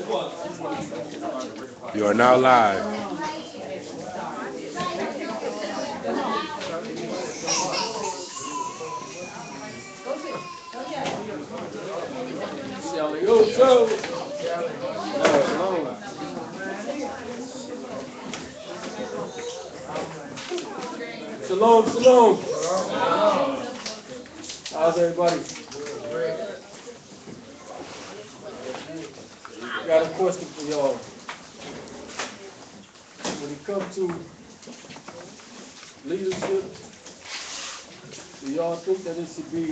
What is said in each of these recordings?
You are now live. Shalom, shalom. How's everybody? Got a question for y'all. When it comes to leadership, do y'all think that it should be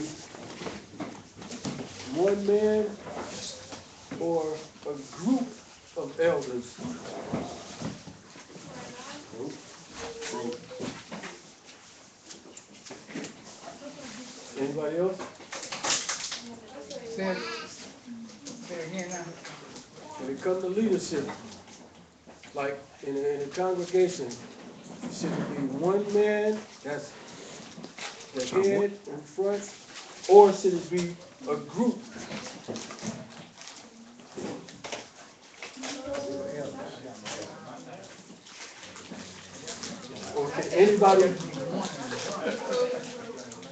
one man or a group of elders? Anybody else? Say again now. When it comes to leadership, like in a congregation, should it be one man that's the head in front, or should it be a group?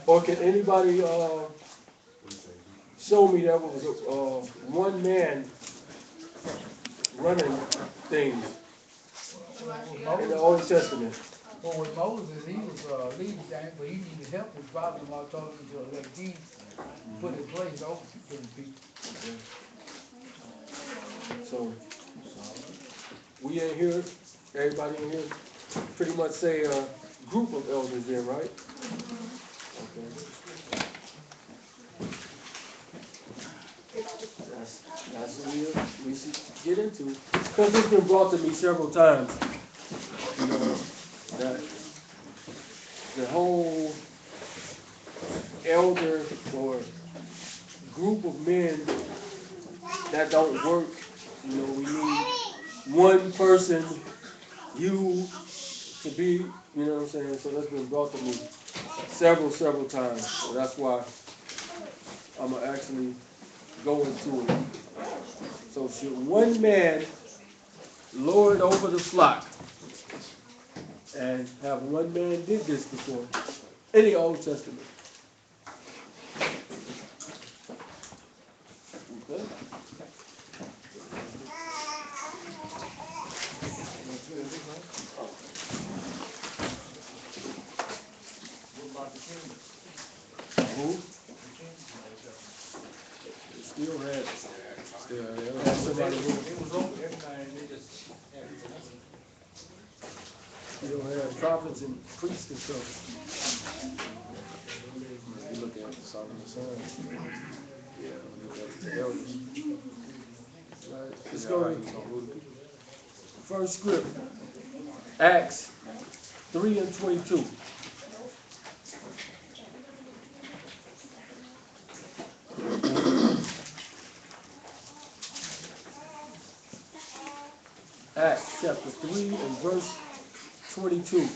Or can anybody show me that was one man running things in the Old Testament? Well, with Moses, he was leading things, but he needed help. His father-in-law told him to let King put in place over certain people. So we in here, everybody in here, pretty much say a group of elders then, right? Okay. That's what we should get into. Because it's been brought to me several times, you know, that the whole elder or group of men that don't work, you know, we need one person, you, to be, you know what I'm saying? So that's been brought to me several times. So that's why I'm going to actually go into it. So should one man lord over the flock? And have one man did this before in the Old Testament? Okay. Who? Still had somebody who still had prophets and priests and stuff. You look at Solomon's son. Yeah, look at the elders. Right. Let's go to first script, Acts 3:22. Acts chapter 3 and verse 22.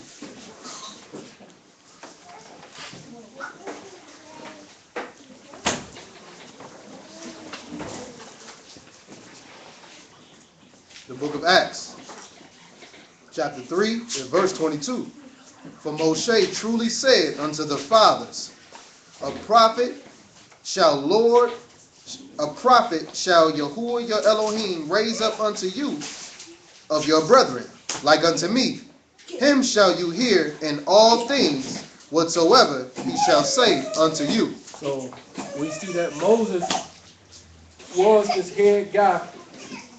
The book of Acts, chapter 3 and verse 22. For Moshe truly said unto the fathers, a prophet shall Yahuwah your Elohim raise up unto you of your brethren, like unto me. Him shall you hear in all things whatsoever he shall say unto you. So we see that Moses was this head guy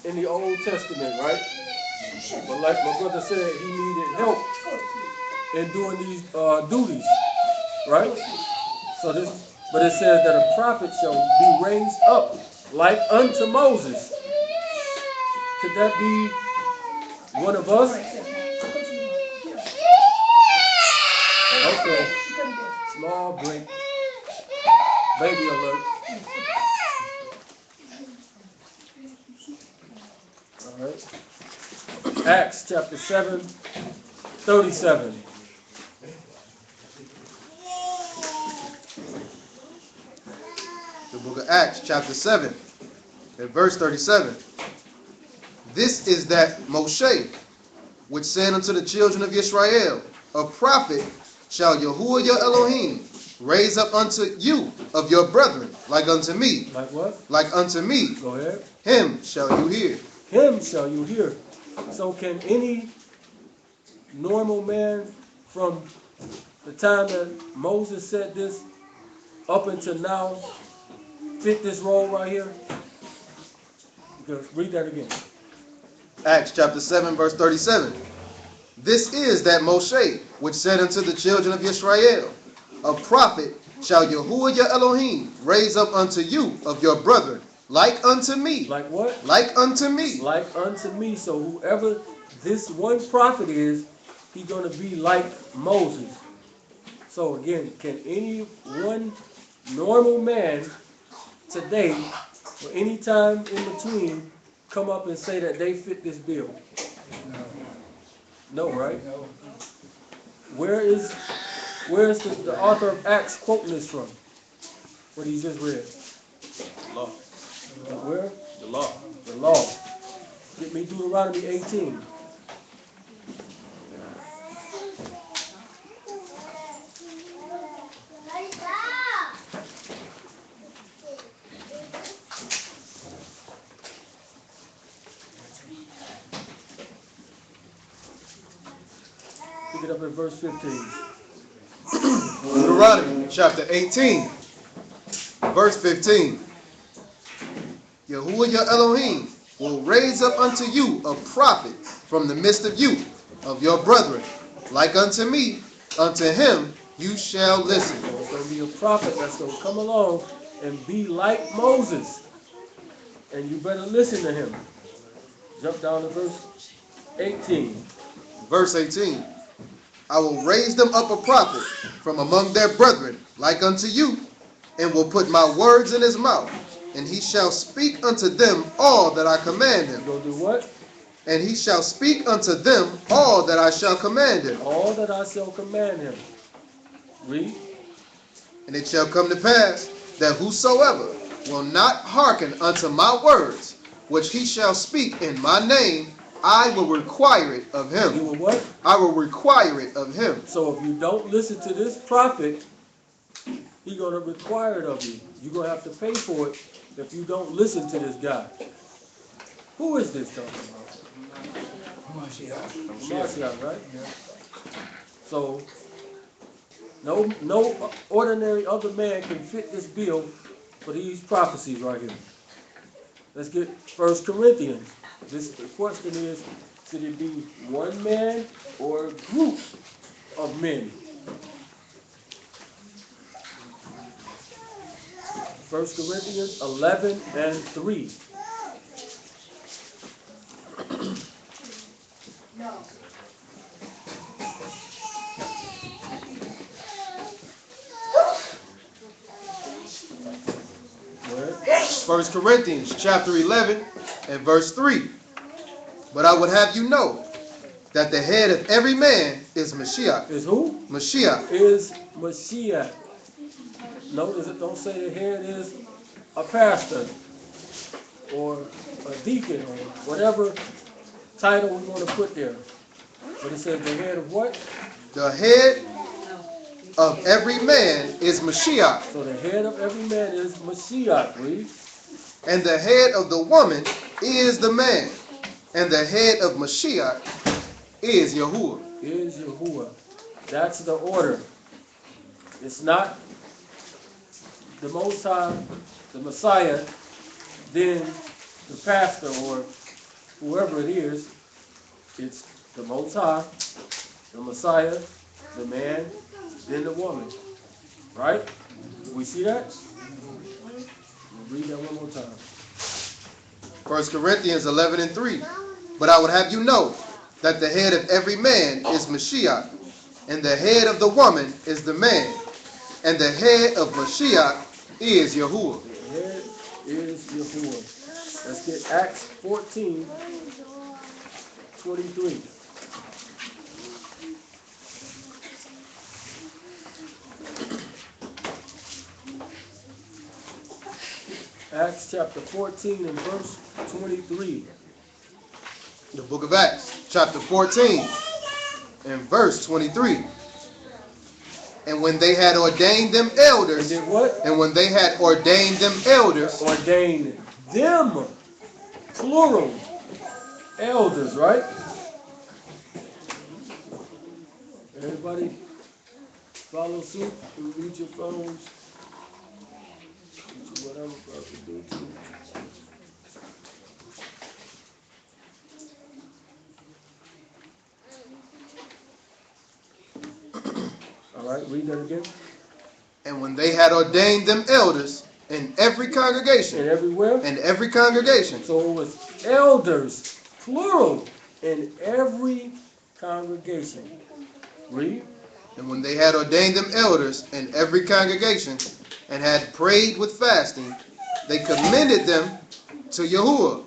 in the Old Testament, right? But like my brother said, he needed help in doing these duties, right? So but it says that a prophet shall be raised up like unto Moses. Could that be one of us? Okay. Small break. Baby alert. All right. Acts chapter 7:37. The book of Acts, chapter 7, and verse 37. This is that Moshe, which said unto the children of Israel, a prophet shall Yahuwah your Elohim raise up unto you of your brethren, like unto me. Like what? Like unto me. Go ahead. Him shall you hear. Him shall you hear. So can any normal man from the time that Moses said this up until now fit this role right here? Because read that again. Acts chapter 7, verse 37. This is that Moshe, which said unto the children of Israel, a prophet shall Yahuwah your Elohim raise up unto you of your brethren, like unto me. Like what? Like unto me. Like unto me. So whoever this one prophet is, he's going to be like Moses. So again, can any one normal man today or any time in between come up and say that they fit this bill? No, right? No. Where's the author of Acts quoting this from? What he just read? Law. Where? The law. The law. Get me Deuteronomy 18. Pick it up at verse 15. Deuteronomy chapter 18, verse 15. Yahuwah your Elohim will raise up unto you a prophet from the midst of you, of your brethren, like unto me. Unto him you shall listen. So it's going to be a prophet that's going to come along and be like Moses. And you better listen to him. Jump down to verse 18. Verse 18. I will raise them up a prophet from among their brethren, like unto you, and will put my words in his mouth, and he shall speak unto them all that I command him. You going to do what? And he shall speak unto them all that I shall command him. All that I shall command him. Read. And it shall come to pass that whosoever will not hearken unto my words, which he shall speak in my name, I will require it of You him. will what? I will require it of him. So if you don't listen to this prophet, he's going to require it of you. You're going to have to pay for it if you don't listen to this guy. Who is this talking about? Mashiach, right? Yeah. So no ordinary other man can fit this bill for these prophecies right here. Let's get 1 Corinthians. The question is, should it be one man or a group of men? 1 Corinthians 11 and 3. Where? 1 Corinthians chapter 11 and verse 3. But I would have you know that the head of every man is Mashiach. Is who? Mashiach. Is Mashiach. Notice it don't say the head is a pastor or a deacon or whatever title we want to put there. But it says the head of what? The head of every man is Mashiach. So the head of every man is Mashiach. Read. And the head of the woman is the man. And the head of Mashiach is Yahuwah. Is Yahuwah. That's the order. It's not the Most High, the Messiah, then the pastor or whoever it is. It's the Most High, the Messiah, the man, then the woman. Right? We see that? We'll read that one more time. 1 Corinthians 11 and 3. But I would have you know that the head of every man is Mashiach, and the head of the woman is the man, and the head of Mashiach is Yahuwah. The head is Yahuwah. Let's get Acts 14, 23. Acts chapter 14 and verse 23. The book of Acts, chapter 14, and verse 23. And when they had ordained them elders, And did what? and when they had ordained them elders, Ordained them, plural, elders, right? Everybody follow suit and read your phones. Which is what I'm about to do too. All right, read that again. and when they had ordained them elders in every congregation, And everywhere. in every congregation. So it was elders, plural, in every congregation. Read. And when they had ordained them elders in every congregation, and had prayed with fasting, they commended them to Yahuwah,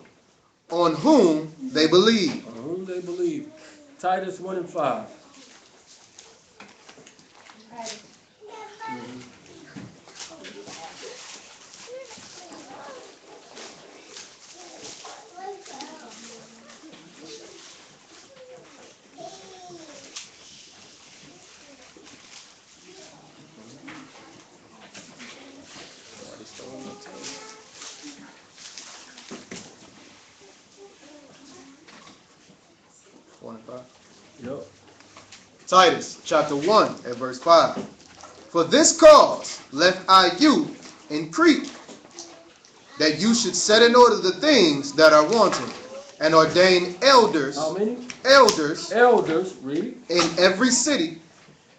on whom they believed. On whom they believe. Titus 1 and 5. Yep. Titus chapter 1 and verse 5. For this cause left I you in Crete, that you should set in order the things that are wanting, and ordain elders. How many? Elders. Elders, read. In every city,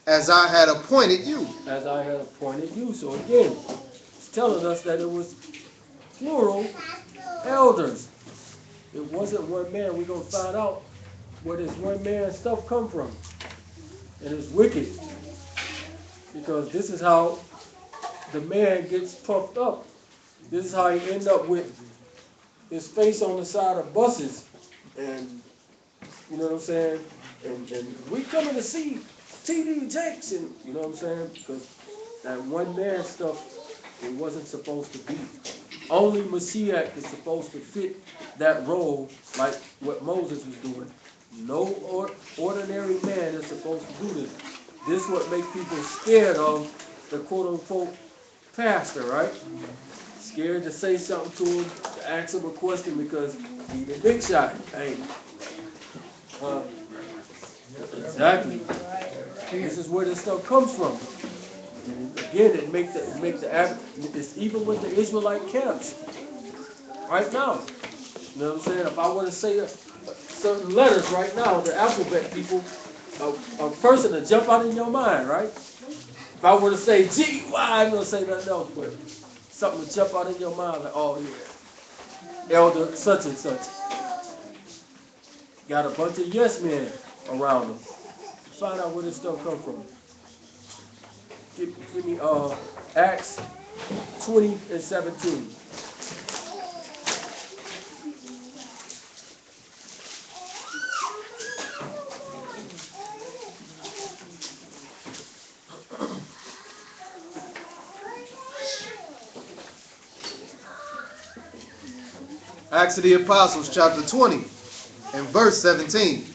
as I had appointed you. As I had appointed you. So again, it's telling us that it was plural elders. It wasn't one man. We're going to find out where this one man stuff come from. And it's wicked. Because this is how the man gets puffed up. This is how he end up with his face on the side of buses. And, you know what I'm saying? And we coming to see T.D. Jakes, and you know what I'm saying? Because that one man stuff, it wasn't supposed to be. Only Mashiach is supposed to fit that role like what Moses was doing. No ordinary man is supposed to do this. This is what makes people scared of the quote-unquote pastor, right? Scared to say something to him, to ask him a question because he's a big shot. Hey. Exactly. This is where this stuff comes from. And again, it make the it's even with the Israelite camps right now. You know what I'm saying? If I want to say certain letters right now, the alphabet people, a person to jump out in your mind, right? If I were to say G-Y, I'm going to say nothing else, but something to jump out in your mind, like, oh yeah, elder such and such. Got a bunch of yes men around them. Find out where this stuff come from. Give me Acts 20 and 17. Acts of the Apostles, chapter 20, and verse 17.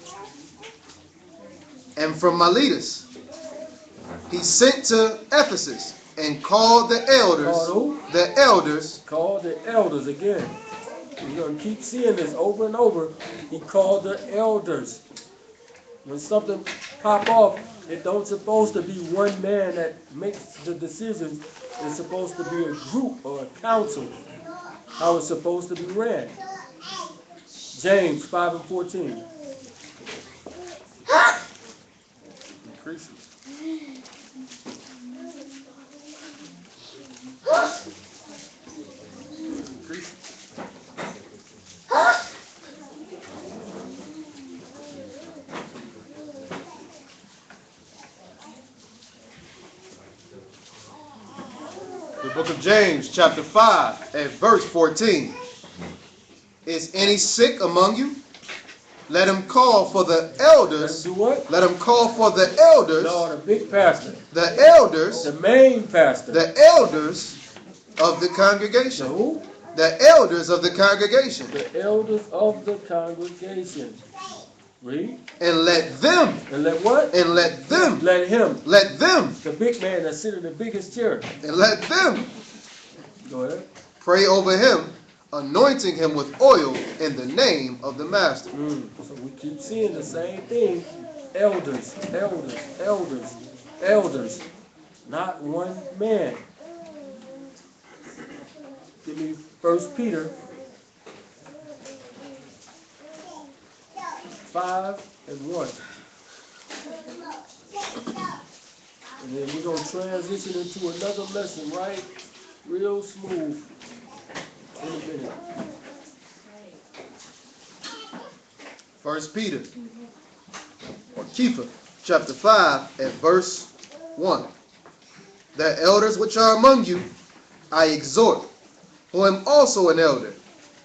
And from Miletus, he sent to Ephesus and called the elders. Called who? The elders. Called the elders again. You're going to keep seeing this over and over. He called the elders. When something pop off, it don't supposed to be one man that makes the decisions. It's supposed to be a group or a council. How it's supposed to be ran. James 5 and 14. Increases. Increases. The book of James, chapter 5, and verse 14. Is any sick among you? Let him call for the elders. Do what? Let him call for the elders. No, the big pastor. The elders. The main pastor. The elders of the congregation. The who? The elders of the congregation. The elders of the congregation. Read. And let them. And let what? And let them. Let him. Let them. The big man that's sitting in the biggest chair. And let them. Go ahead. Pray over him, anointing him with oil in the name of the master. So we keep seeing the same thing. Elders, elders, elders, elders. Not one man. Give me 1 Peter 5:1. And then we're going to transition into another lesson, right? Real smooth. In a minute. 1 Peter, or Kepha, chapter 5, and verse 1. The elders which are among you, I exhort, who am also an elder,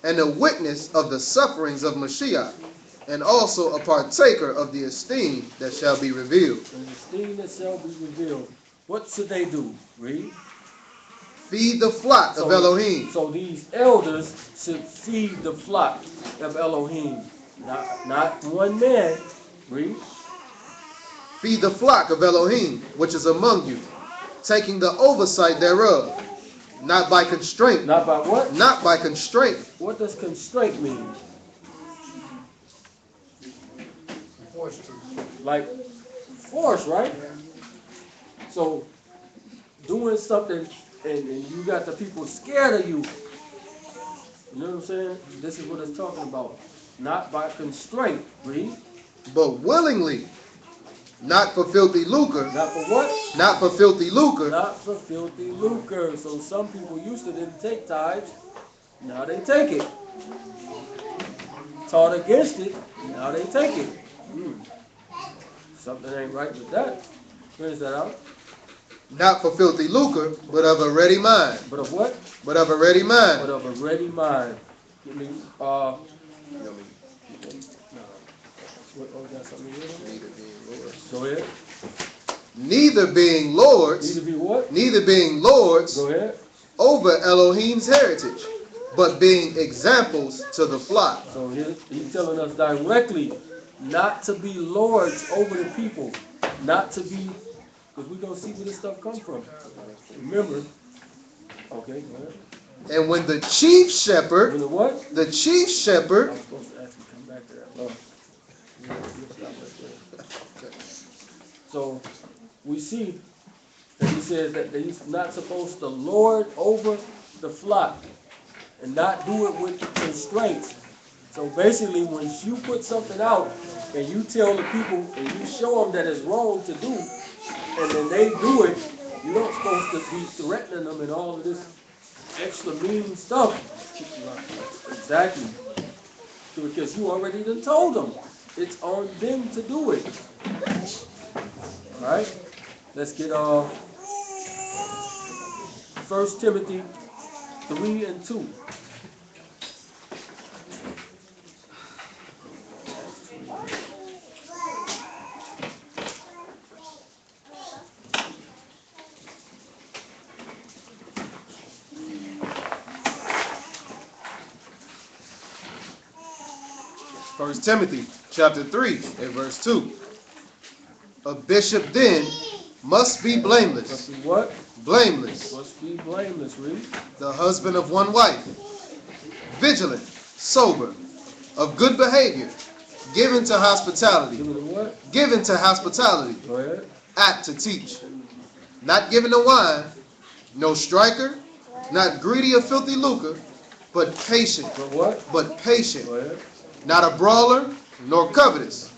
and a witness of the sufferings of Mashiach, and also a partaker of the esteem that shall be revealed. And the esteem that shall be revealed. What should they do? Read. Feed the flock of Elohim. So these elders should feed the flock of Elohim. Not one man. Read. Feed the flock of Elohim, which is among you, taking the oversight thereof, not by constraint. Not by what? Not by constraint. What does constraint mean? Forced to. Like force, right? So doing something and you got the people scared of you. You know what I'm saying? This is what it's talking about. Not by constraint. Read. But willingly, not for filthy lucre. Not for what? Not for filthy lucre. Not for filthy lucre. So some people used to didn't take tithes. Now they take it. Taught against it. Now they take it. Something ain't right with that. Finish that out. Not for filthy lucre, but of a ready mind. But of what? But of a ready mind. But of a ready mind. Give me, what, got something here? Go ahead. Neither being lords. Neither be what? Neither being lords Go ahead. over Elohim's heritage, but being examples to the flock. So he's telling us directly not to be lords over the people. Not to be, because we're going to see where this stuff comes from. Remember. Okay, go ahead. And when the chief shepherd, When the what? the chief shepherd, I was supposed to actually come back to that. Oh. So we see that he says that he's not supposed to lord over the flock and not do it with constraints. So basically, when you put something out and you tell the people and you show them that it's wrong to do, and then they do it, you're not supposed to be threatening them and all of this extra mean stuff. Exactly. Because you already done told them. It's on them to do it. Alright? Let's get 1 Timothy 3:2. First Timothy chapter 3 and verse 2. A bishop then must be blameless. Must be what? Blameless. Must be blameless, read. The husband of one wife. Vigilant, sober, of good behavior, given to hospitality. Give me the what? Given to hospitality. Go ahead. Apt to teach. Not given to wine, no striker, not greedy of filthy lucre, but patient. But what? But patient. Go ahead. Not a brawler, nor covetous.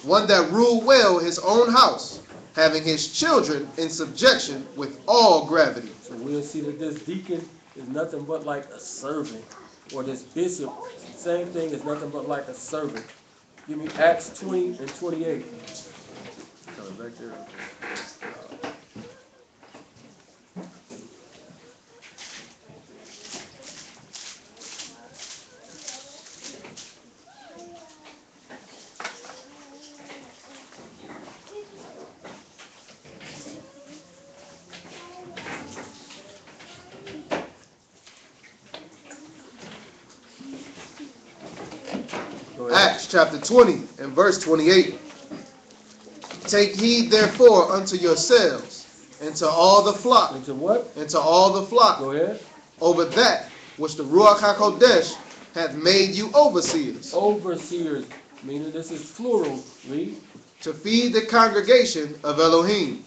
One that rule well his own house, having his children in subjection with all gravity. So we'll see that this deacon is nothing but like a servant. Or this bishop, same thing, is nothing but like a servant. Give me Acts 20 and 28. Back there. Go ahead. Acts chapter 20 and verse 28. Take heed therefore unto yourselves and to all the flock. Into what? And to all the flock. Go ahead. Over that which the Ruach HaKodesh hath made you overseers. Overseers, meaning this is plural. Read. To feed the congregation of Elohim,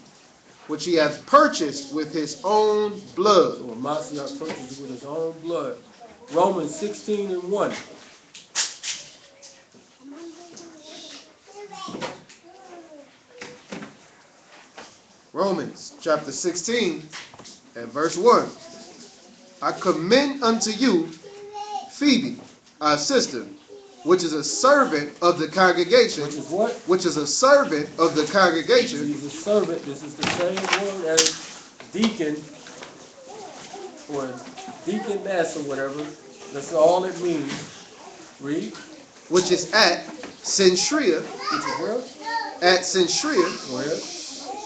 which he hath purchased with his own blood. So Mashiach purchased with his own blood. Romans 16 and 1. Romans chapter 16 and verse 1. I commend unto you Phoebe, our sister, which is a servant of the congregation. Which is what? Which is a servant of the congregation. He's a servant. This is the same word as deacon or deaconess or whatever. That's all it means. Read. Which is at Centuria. Which is where? At Centuria. Go ahead.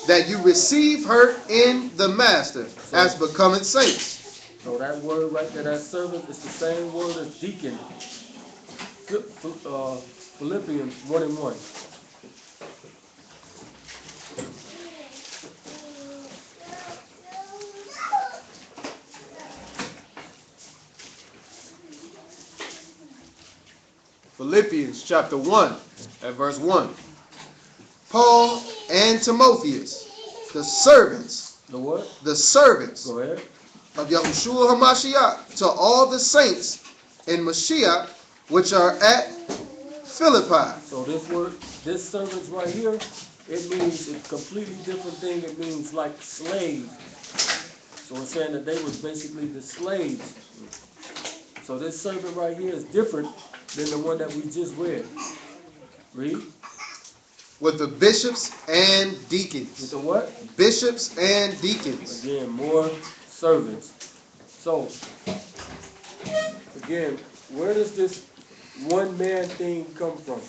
That you receive her in the master as becoming saints. So that word right there, that servant, is the same word as deacon. Philippians 1 and 1. Philippians chapter 1 and verse 1. Paul and Timotheus, the servants. The what? The servants. Go ahead. Of Yahushua HaMashiach to all the saints in Mashiach which are at Philippi. So this word, this servants right here, it means a completely different thing. It means like slave. So it's saying that they was basically the slaves. So this servant right here is different than the one that we just read. Read. With the bishops and deacons. With the what? Bishops and deacons. Again, more servants. So, again, where does this one man thing come from?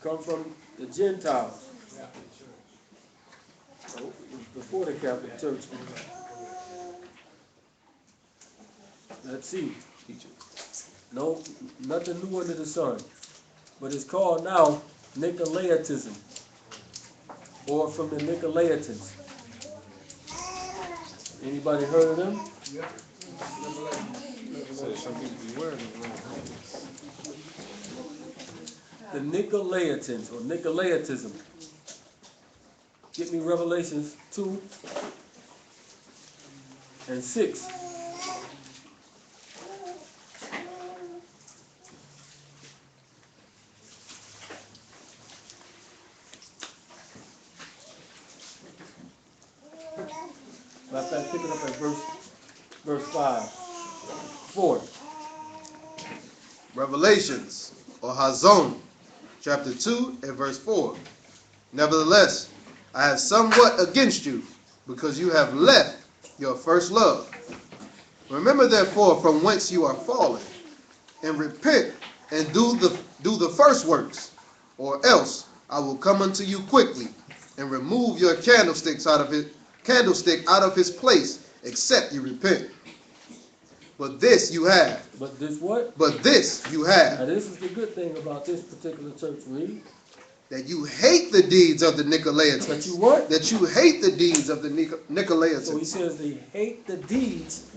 Come from the Gentiles. Oh, before the Catholic Church. Let's see. No, nothing new under the sun. But it's called now Nicolaitism. Or from the Nicolaitans. Anybody heard of them? Yeah. The Nicolaitans or Nicolaitism. Get me Revelations 2 and 6. Matter of fact, pick it up at verse 4. Revelations or Hazon chapter 2 and verse 4. Nevertheless, I have somewhat against you, because you have left your first love. Remember therefore from whence you are fallen, and repent and do the first works, or else I will come unto you quickly and remove your candlestick out of his place, except you repent. But this you have. But this what? But this you have. Now this is the good thing about this particular church. Read. That you hate the deeds of the Nicolaitans. That you what? That you hate the deeds of the Nicolaitans. So he says they hate the deeds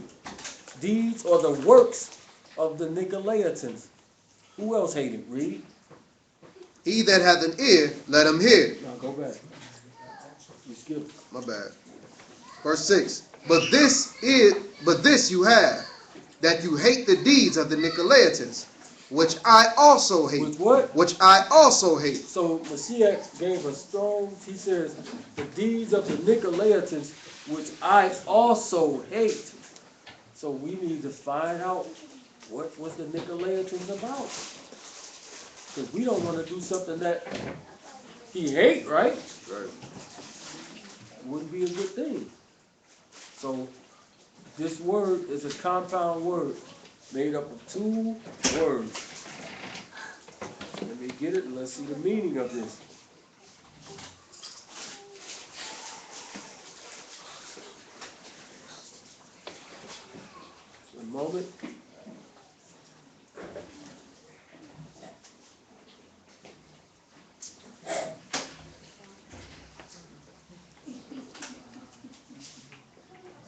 or the works of the Nicolaitans. Who else hated? Read. He that hath an ear, let him hear. Now go back. You skipped. My bad. Verse 6. But this you have, that you hate the deeds of the Nicolaitans, which I also hate. With what? Which I also hate. So Mashiach gave a strong, he says, the deeds of the Nicolaitans, which I also hate. So we need to find out what was the Nicolaitans about. Because we don't want to do something that he hate, right? Right. Wouldn't be a good thing. So this word is a compound word made up of two words. Let me get it and let's see the meaning of this. A moment.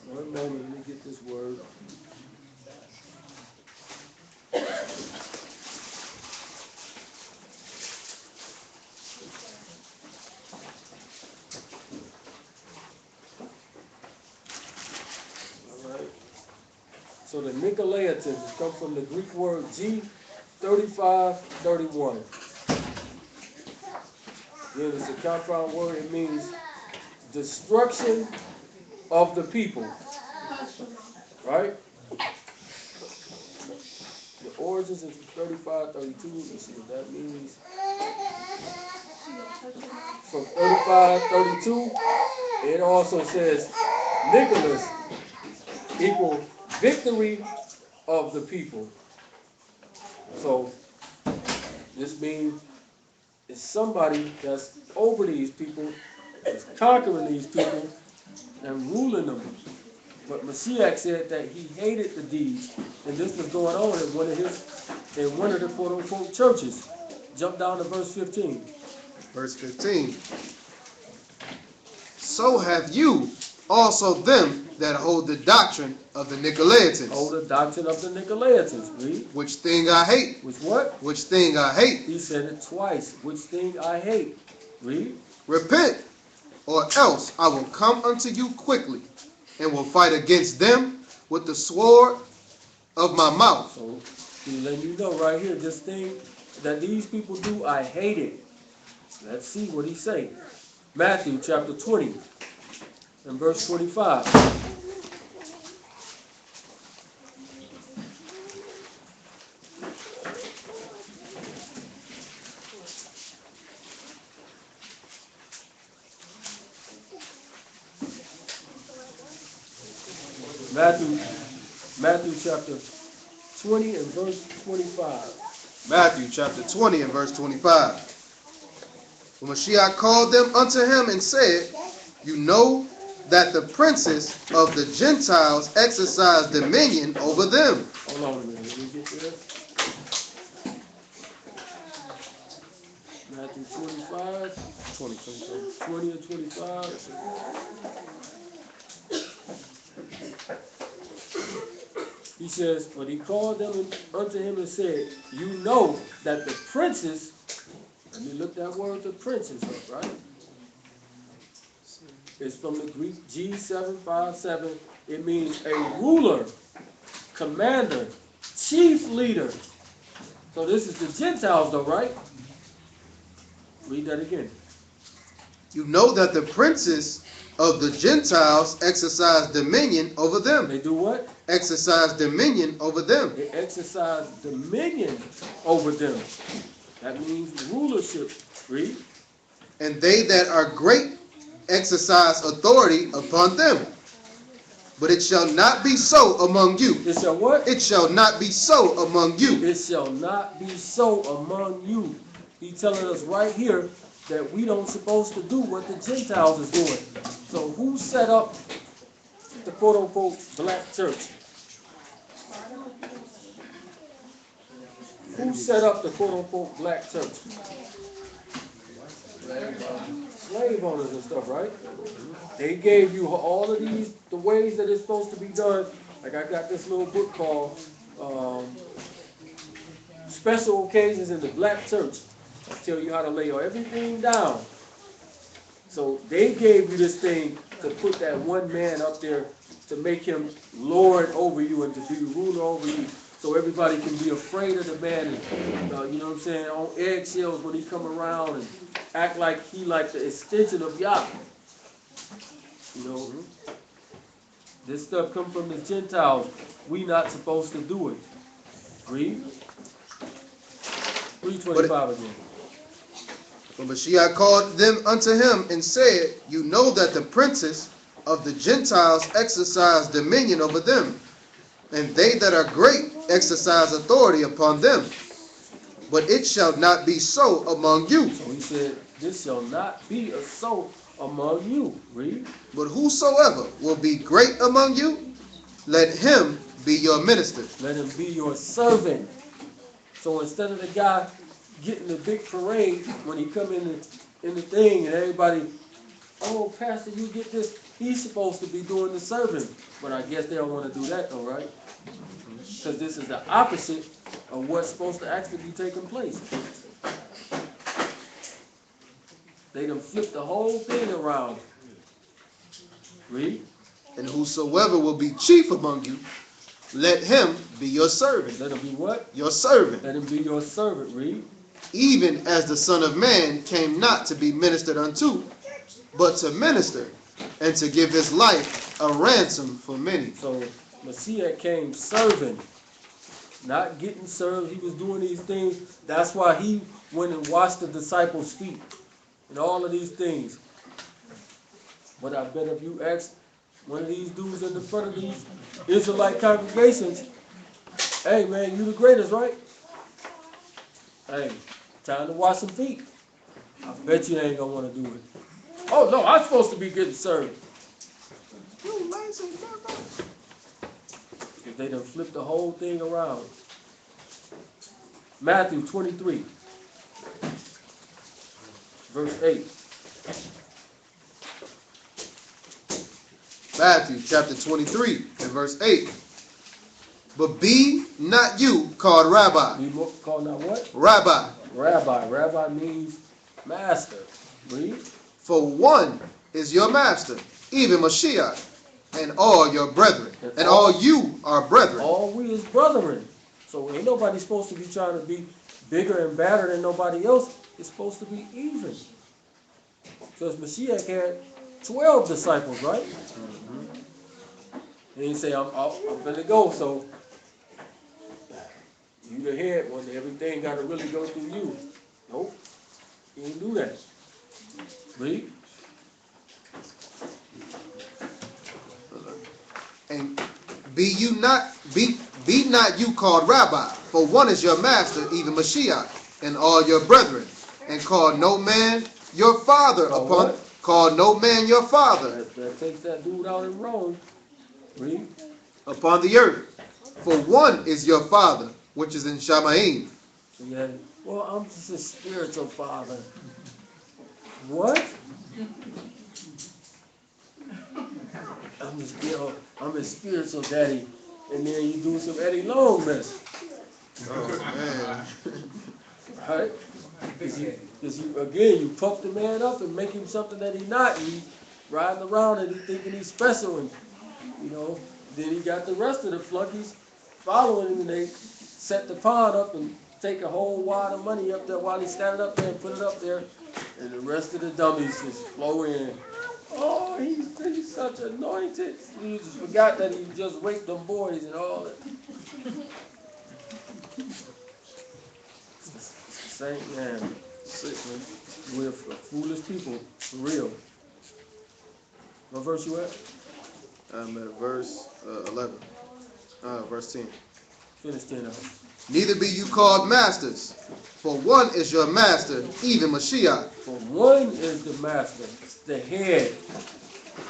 One moment, let me get this word. All right. So the Nicolaitans come from the Greek word G3531. Again, it's a compound word. It means destruction of the people. Right? The origins of 3532. Let's see what that means. From 3532, it also says Nicholas equal victory of the people. So this means it's somebody that's over these people, is conquering these people, and ruling them. But Mashiach said that he hated the deeds, and this was going on in one of the quote unquote churches. Jump down to verse 15. Verse 15. So have you also them that hold the doctrine of the Nicolaitans. Hold the doctrine of the Nicolaitans. Read. Which thing I hate. Which what? Which thing I hate. He said it twice. Which thing I hate. Read. Repent, or else I will come unto you quickly, and will fight against them with the sword of my mouth. So he's letting you know right here, this thing that these people do, I hate it. Let's see what he say. Matthew chapter 20 and verse 25. Matthew chapter 20 and verse 25. Matthew chapter 20 and verse 25. When Mashiach called them unto him and said, you know that the princes of the Gentiles exercise dominion over them. Hold on a minute, let me get there. Matthew 20 and 25. He says, but he called them unto him and said, you know that the princes, let me look that word, the princes up, right? It's from the Greek G757. It means a ruler, commander, chief leader. So this is the Gentiles though, right? Read that again. You know that the princes of the Gentiles exercise dominion over them. They do what? Exercise dominion over them. They exercise dominion over them. That means rulership. Read. And they that are great exercise authority upon them. But it shall not be so among you. It shall what? It shall not be so among you. It shall not be so among you. He's telling us right here that we don't supposed to do what the Gentiles is doing. So who set up the quote unquote black church? Who set up the quote unquote black church? Slave owners and stuff, right? They gave you all of these, the ways that it's supposed to be done. Like I got this little book called Special Occasions in the Black Church. I tell you how to lay everything down. So they gave you this thing to put that one man up there to make him lord over you and to be ruler over you. So everybody can be afraid of the man and, you know what I'm saying, on eggshells when he come around and act like he like the extension of Yah. You know, this stuff come from the Gentiles. We not supposed to do it. Read. 325 again. When Mashiach called them unto him and said, you know that the princes of the Gentiles exercise dominion over them, and they that are great exercise authority upon them. But it shall not be so among you. So he said, this shall not be so among you. Read. But whosoever will be great among you, let him be your minister. Let him be your servant. So instead of the guy getting the big parade when he come in the thing and everybody, oh, pastor, you get this. He's supposed to be doing the serving. But I guess they don't want to do that though, right? Because this is the opposite of what's supposed to actually be taking place. They done flipped the whole thing around. Read. And whosoever will be chief among you, let him be your servant. Let him be what? Your servant. Let him be your servant. Read. Even as the Son of Man came not to be ministered unto, but to minister, and to give his life a ransom for many. So Messiah came serving, not getting served. He was doing these things. That's why he went and washed the disciples' feet and all of these things. But I bet if you ask one of these dudes in the front of these Israelite congregations, hey man, you the greatest, right? Hey, time to wash some feet. I bet you ain't gonna want to do it. Oh no, I'm supposed to be getting served. If they done flipped the whole thing around. Matthew 23, verse 8. Matthew chapter 23 and verse 8. But be not you called rabbi. We call now what? Rabbi. Rabbi. Rabbi means master. Read. For one is your master, even Mashiach, and all your brethren. And all you are brethren. All we is brethren. So ain't nobody supposed to be trying to be bigger and badder than nobody else. It's supposed to be even. Because Mashiach had 12 disciples, right? And he say, I'm gonna go, so you the head when everything gotta really go through you. Nope. He didn't do that. Read. And be not you called rabbi, for one is your master, even Mashiach, and all your brethren. And call no man your father call no man your father That takes that dude out in Rome. Read. upon the earth. For one is your father, which is in Shamaim. Yeah. Well, I'm just a spiritual father. What? I'm a spiritual daddy, and then you do some Eddie Long mess. Oh man. Right? Because you puff the man up and make him something that he's not. He's riding around and he thinking he's special, and then he got the rest of the flunkies following him, and they set the pond up and take a whole wad of money up there while he's standing up there and put it up there, and the rest of the dummies just flow in. Oh, he's such anointed. He just forgot that he just raped them boys and all that. Saint man, we're foolish people, for real. What verse you at? I'm at verse 11. Verse 10. Finish 10 out. Neither be you called masters, for one is your master, even Mashiach. For one is the master, the head.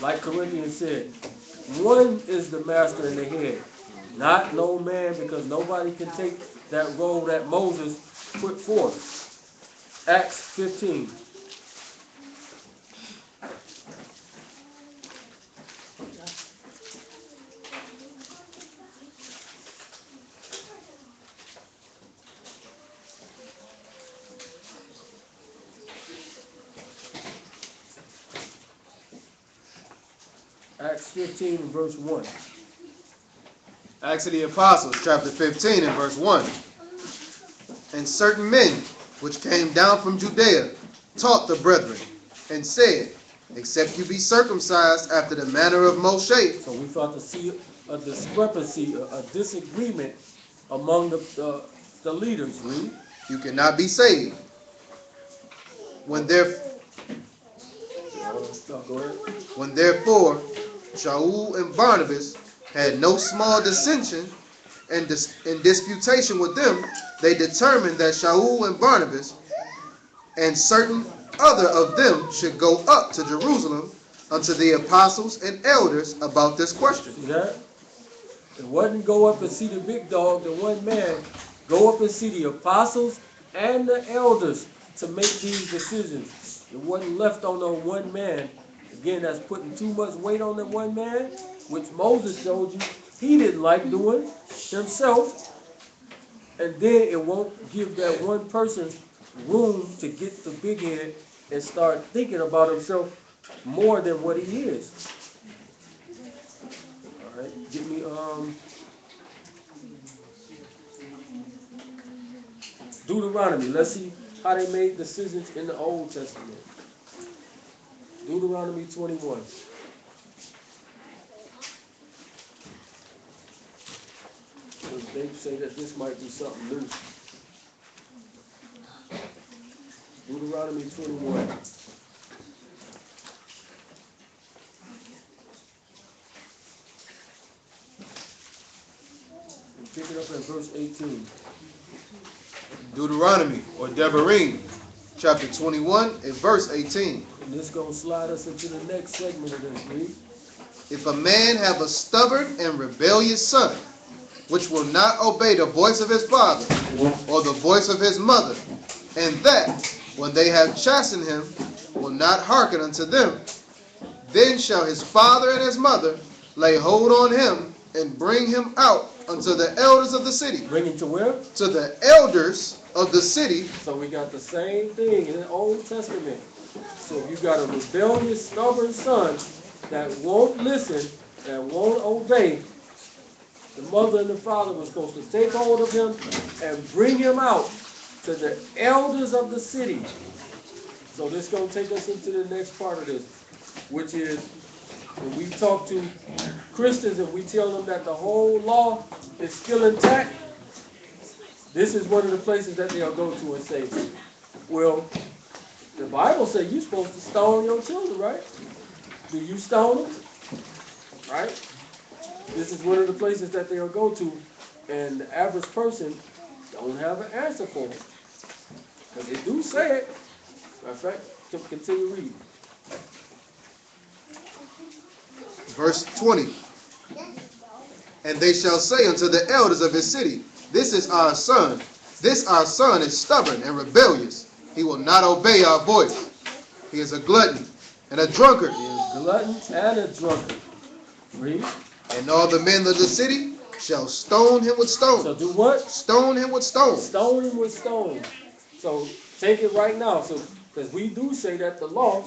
Like Corinthians said, one is the master and the head. Not no man, because nobody can take that role that Moses put forth. Acts 15. Acts 15 verse 1. Acts of the Apostles, chapter 15 and verse 1. And certain men which came down from Judea taught the brethren, and said, except you be circumcised after the manner of Moshe. So we start to see a discrepancy, a disagreement among the leaders. Read. You cannot be saved. When therefore Shaul and Barnabas had no small dissension and disputation with them, they determined that Shaul and Barnabas and certain other of them should go up to Jerusalem unto the apostles and elders about this question. See that? It wasn't go up and see the big dog, the one man. Go up and see the apostles and the elders to make these decisions. It wasn't left on no one man to again, that's putting too much weight on that one man, which Moses showed you he didn't like doing himself. And then it won't give that one person room to get the big head and start thinking about himself more than what he is. All right, give me Deuteronomy. Let's see how they made decisions in the Old Testament. Deuteronomy 21. They say that this might be something new. Deuteronomy 21. And pick it up at verse 18. Deuteronomy, or Devarim, chapter 21 and verse 18. And this gonna slide us into the next segment of this. Read. If a man have a stubborn and rebellious son, which will not obey the voice of his father or the voice of his mother, and that, when they have chastened him, will not hearken unto them, then shall his father and his mother lay hold on him and bring him out unto the elders of the city. Bring him to where? To the elders of the city. So we got the same thing in the Old Testament. So if you got a rebellious, stubborn son that won't listen, that won't obey, the mother and the father were supposed to take hold of him and bring him out to the elders of the city. So this is going to take us into the next part of this, which is when we talk to Christians and we tell them that the whole law is still intact, this is one of the places that they'll go to and say, well, the Bible says you're supposed to stone your children, right? Do you stone them? Right? This is one of the places that they'll go to, and the average person don't have an answer for them. Because they do say it. Matter of fact, continue reading. Verse 20. And they shall say unto the elders of his city, this is our son. This our son is stubborn and rebellious. He will not obey our voice. He is a glutton and a drunkard. He is a glutton and a drunkard. Read. And all the men of the city shall stone him with stones. So do what? Stone him with stones. Stone him with stones. So take it right now. So because we do say that the law,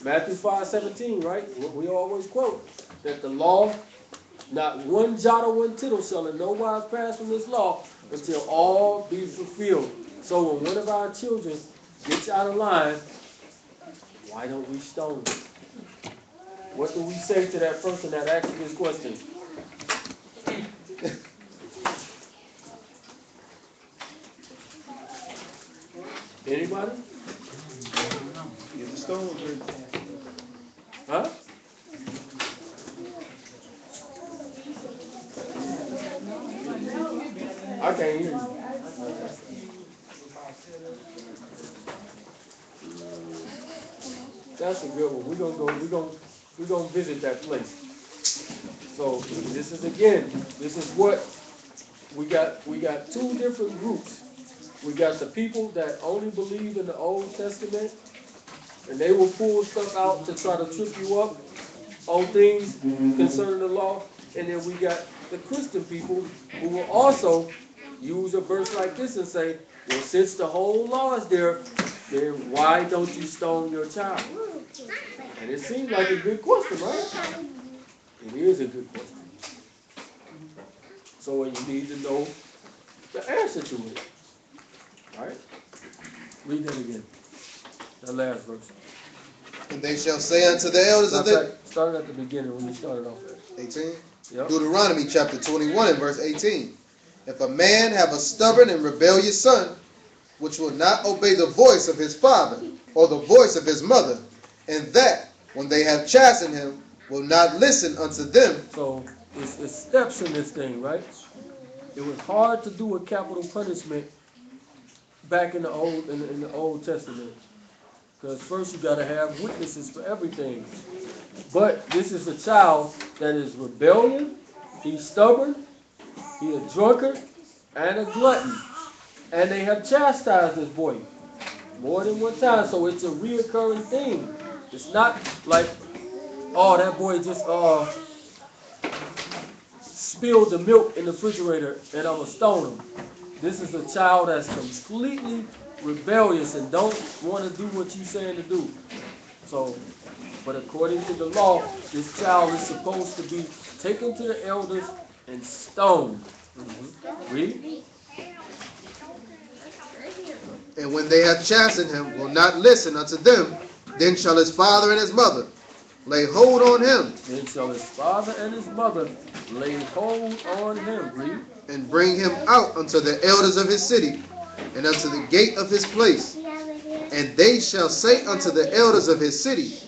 Matthew 5:17, right? We always quote that the law, not one jot or one tittle shall in no wise pass from this law until all be fulfilled. So when one of our children gets out of line, why don't we stone them? What do we say to that person that asks this question? Anybody? Give the stone. Huh? I can't hear you. That's a good one. We're gonna visit that place. So this is what we got. We got two different groups. We got the people that only believe in the Old Testament, and they will pull stuff out to try to trip you up on things concerning the law. And then we got the Christian people who will also use a verse like this and say, well, since the whole law is there, then why don't you stone your child? And it seems like a good question, right? It is a good question. So you need to know the answer to it. All right? Read that again. That last verse. And they shall say unto the elders of the... Start at the beginning when we started off at. 18? Yep. Deuteronomy chapter 21 and verse 18. If a man have a stubborn and rebellious son, which will not obey the voice of his father or the voice of his mother, and that, when they have chastened him, will not listen unto them. So it's steps in this thing, right? It was hard to do a capital punishment back in the Old Testament, because first you got to have witnesses for everything. But this is a child that is rebellion. He's stubborn. He's a drunkard and a glutton, and they have chastised this boy more than one time. So it's a reoccurring thing. It's not like oh, that boy just spilled the milk in the refrigerator and I'm gonna stone him. This is a child that's completely rebellious and don't want to do what you're saying to do. So, but according to the law, this child is supposed to be taken to the elders and stoned. Read. And when they have chastened him, will not listen unto them, then shall his father and his mother lay hold on him. Then shall his father and his mother lay hold on him. Read. And bring him out unto the elders of his city, and unto the gate of his place. And they shall say unto the elders of his city,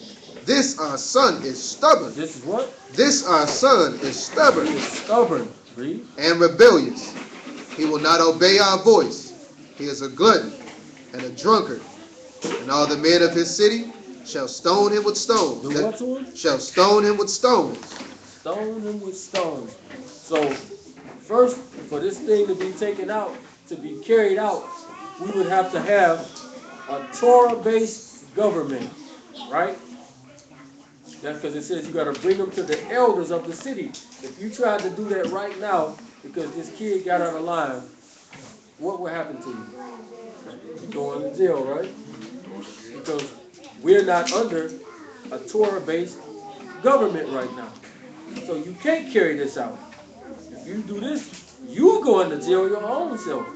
this our son is stubborn. This is what? This our son is stubborn. He is stubborn. Read. And rebellious. He will not obey our voice. He is a glutton and a drunkard. And all the men of his city shall stone him with stones. Do what to him? Shall stone him with stones. Stone him with stones. So, first, for this thing to be taken out, to be carried out, we would have to have a Torah-based government, right? That's because it says you got to bring them to the elders of the city. If you tried to do that right now, because this kid got out of line, what would happen to you? You're going to jail, right? Because we're not under a Torah-based government right now. So you can't carry this out. If you do this, you're going to jail your own self.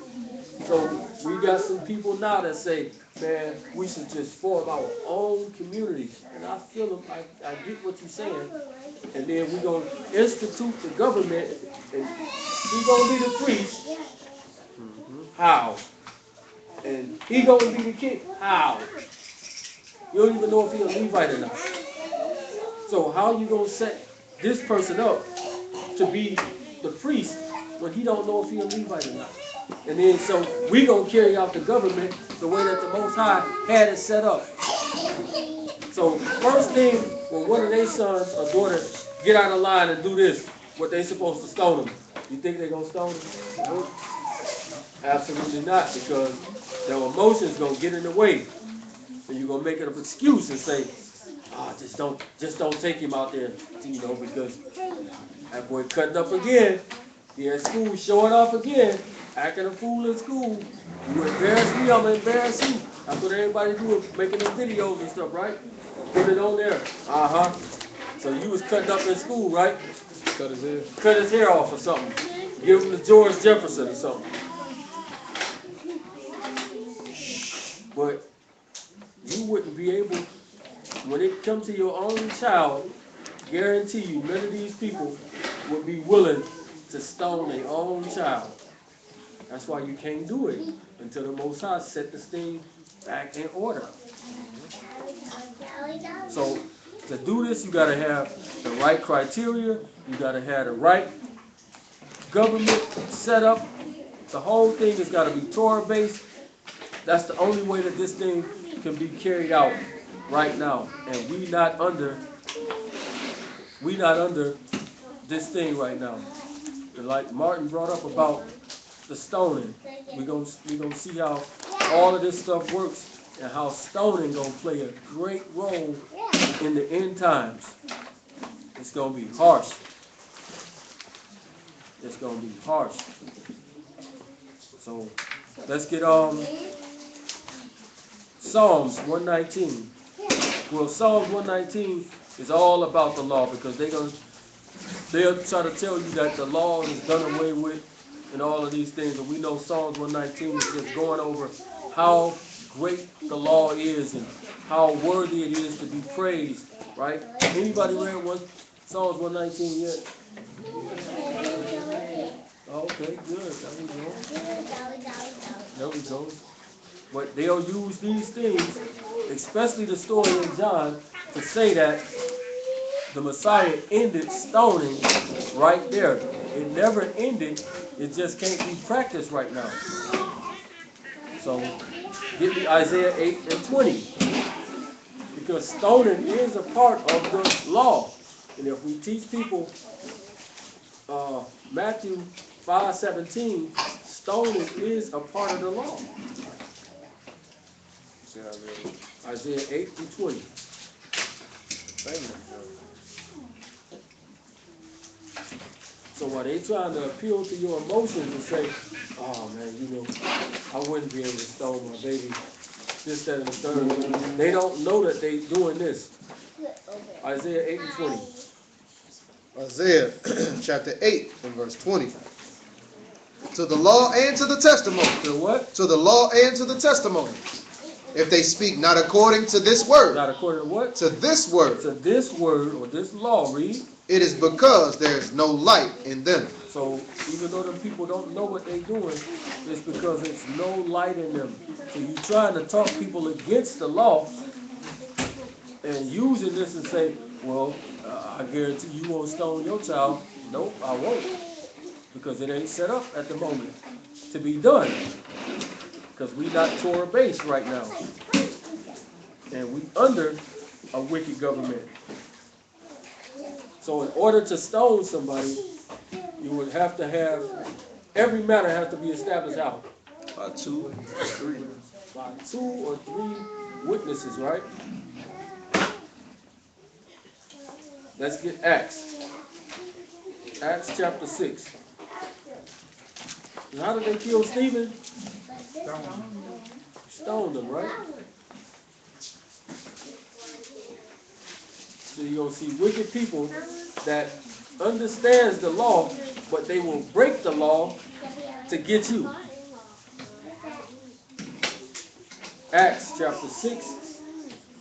So we got some people now that say, man, we should just form our own community. And I feel them, I get what you're saying. And then we're going to institute the government, and he's going to be the priest. How? And he going to be the king. How? You don't even know if he's a Levite or not. So how you going to set this person up to be the priest when he don't know if he's a Levite or not? And then so we going to carry out the government the way that the Most High had it set up. So first thing, when one of their sons or daughters get out of line and do this, what they supposed to stone them, you think they're going to stone them? Nope. Absolutely not, because their emotions going to get in the way. And you're going to make it an excuse and say, just don't take him out there, because that boy cutting up again. He at school showing off again, acting a fool in school. You embarrass me, I'm going to embarrass you. That's what everybody do, making them videos and stuff, right? Put it on there. So you was cutting up in school, right? Cut his hair. Cut his hair off or something. Give him to George Jefferson or something. But you wouldn't be able, when it comes to your own child, guarantee you none of these people would be willing to stone their own child. That's why you can't do it until the Most High set this thing back in order. So to do this, you got to have the right criteria. You got to have the right government set up. The whole thing has got to be Torah-based. That's the only way that this thing can be carried out right now. And we not under this thing right now. And like Martin brought up about the stoning, we're gonna see how all of this stuff works and how stoning gonna play a great role in the end times. It's gonna be harsh. It's gonna be harsh. So let's get Psalms 119. Well, Psalms 119 is all about the law, because they'll try to tell you that the law is done away with and all of these things. And we know Psalms 119 is just going over how great the law is and how worthy it is to be praised, right? Anybody read Psalms 119 yet? Okay, good. There we go. But they'll use these things, especially the story in John, to say that the Messiah ended stoning right there. It never ended. It just can't be practiced right now. So get me Isaiah 8 and 20. Because stoning is a part of the law. And if we teach people Matthew 5:17, stoning is a part of the law. Isaiah 8 through 20. Thank you. So while they trying to appeal to your emotions and say, oh man, you know, I wouldn't be able to stone my baby, this, that, and the third, they don't know that they doing this. Isaiah 8 and 20. Isaiah chapter 8 and verse 20. To the law and to the testimony. To what? To the law and to the testimony. If they speak not according to this word. Not according to what? To this word. To this word or this law, read. It is because there is no light in them. So even though them people don't know what they're doing, it's because it's no light in them. So you trying to talk people against the law and using this and say, well, I guarantee you won't stone your child. Nope, I won't. Because it ain't set up at the moment to be done. Because we not Torah based right now. And we under a wicked government. So in order to stone somebody, you would have to have, every matter has to be established out. By 2 or 3. By 2 or 3 witnesses, right? Let's get Acts. Acts chapter 6. And how did they kill Stephen? Stoned him, right? So you're going to see wicked people that understands the law, but they will break the law to get you. Acts chapter 6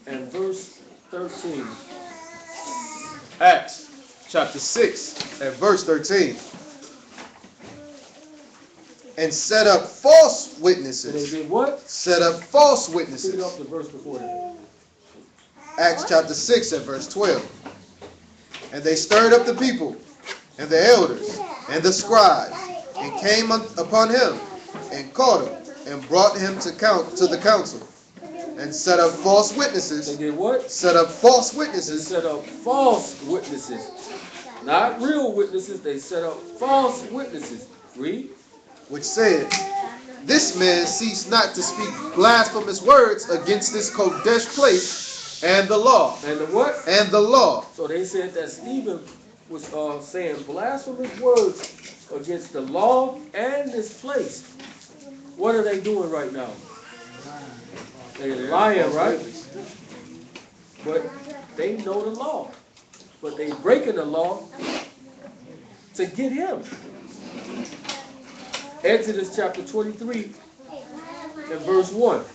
and verse 13. Acts chapter 6 and verse 13. And set up false And witnesses. they did what? Set up false Pick witnesses. it up the verse before that. Acts chapter 6 and verse 12. And they stirred up the people and the elders and the scribes and came upon him and caught him and brought him to the council and set up false They witnesses. did what? Set up false They witnesses. set up false witnesses. Not real witnesses, they set up false witnesses. Read. Which said, this man ceased not to speak blasphemous words against this Kodesh place and the law. And the what? And the law. So they said that Stephen was saying blasphemous words against the law and this place. What are they doing right now? They're lying, right? But they know the law. But they breaking the law to get him. Exodus chapter 23 and verse 1.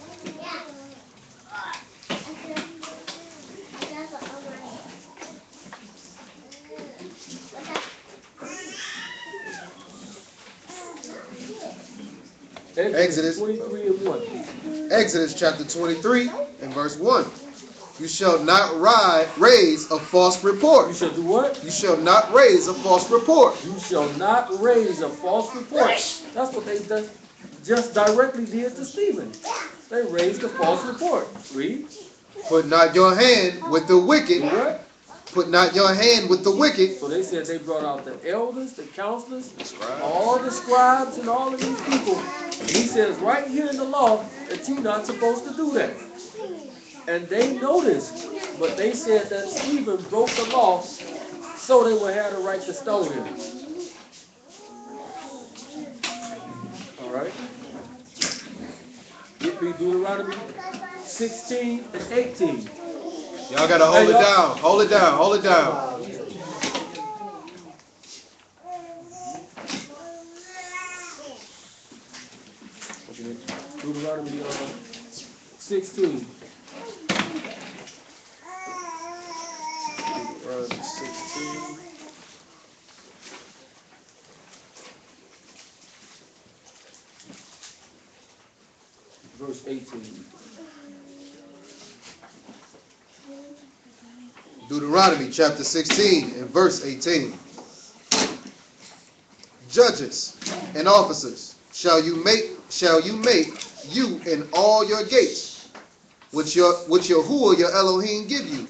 Exodus 23 and 1. Exodus chapter 23 and verse 1. You shall not raise a false report. You shall do what? You shall not raise a false report. You shall not raise a false report. That's what they just directly did to Stephen. They raised a false report. Read. Put not your hand with the wicked. What? Put not your hand with the wicked. So they said they brought out the elders, the counselors, all the scribes, and all of these people. And he says right here in the law that you're not supposed to do that. And they noticed, but they said that Stephen broke the law, so they would have the right to stone him. All right. Get me Deuteronomy 16 and 18. Y'all gotta hold it down. Hold it down. Hold it down. Deuteronomy 16. Deuteronomy 16. Verse 18. Deuteronomy chapter 16 and verse 18. Judges and officers shall you make you in all your gates, which Yahuwah your Elohim give you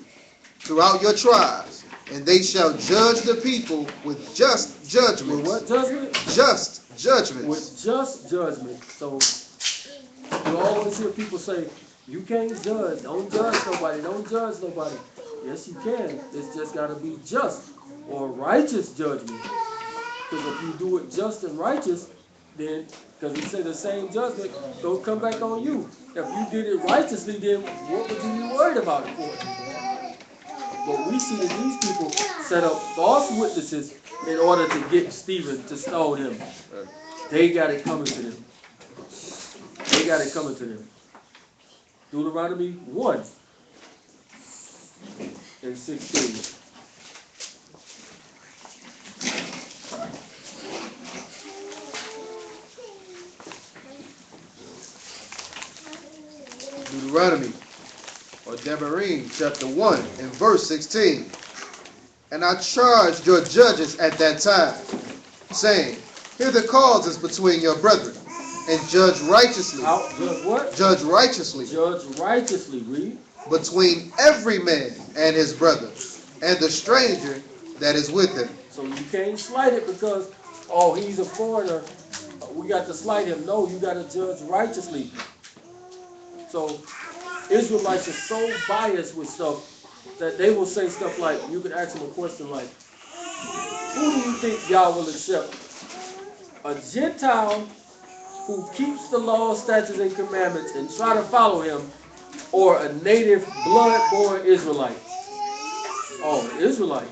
throughout your tribes, and they shall judge the people with just judgment. With what judgment? Just judgment. With just judgment. So you always hear people say, you can't judge. Don't judge nobody. Don't judge nobody. Yes, you can. It's just got to be just or righteous judgment. Because if you do it just and righteous, then, because he said the same judgment don't come back on you. If you did it righteously, then what would you be worried about it for? But we see that these people set up false witnesses in order to get Stephen to stone him. They got it coming to them. They got it coming to them. Deuteronomy 1 and 16. Deuteronomy, or Devarim, chapter 1, and verse 16. And I charged your judges at that time, saying, hear the causes between your brethren, and judge righteously. Judge what? Judge righteously. Judge righteously, read. Between every man and his brother, and the stranger that is with him. So you can't slight it because, oh, he's a foreigner, we got to slight him. No, you got to judge righteously. So Israelites are so biased with stuff that they will say stuff like, you can ask them a question like, who do you think y'all will accept? A Gentile who keeps the law, statutes, and commandments and try to follow him, or a native blood-born Israelite? Oh, the Israelite.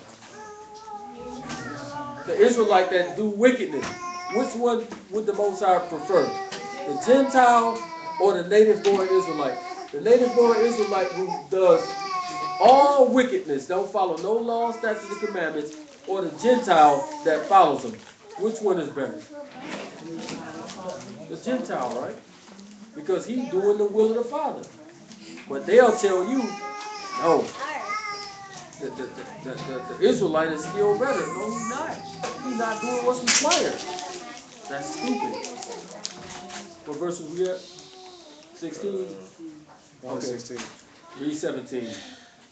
The Israelite that do wickedness. Which one would the Most High prefer? The Gentile or the native-born Israelite? The native-born Israelite who does all wickedness, don't follow no law, statutes, and commandments, or the Gentile that follows them. Which one is better? The Gentile, right? Because he's doing the will of the Father. But they'll tell you, no, the Israelite is still better. No, he's not. He's not doing what's required. That's stupid. What verse was we at? 16? Okay. 16. Read 17.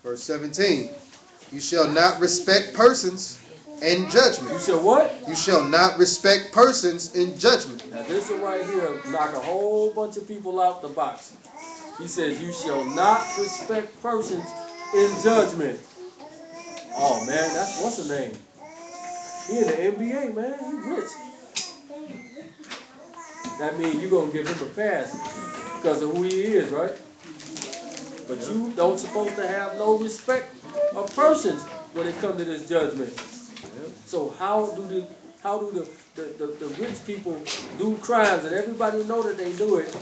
Verse 17. You shall not respect persons in judgment. You shall what? You shall not respect persons in judgment. Now this one right here knock a whole bunch of people out the box. He says, you shall not respect persons in judgment. Oh man, that's what's the name? He in the NBA, man. He rich. That means you're gonna give him a pass because of who he is, right? But you don't supposed to have no respect of persons when it comes to this judgment. So how do the rich people do crimes and everybody know that they do it,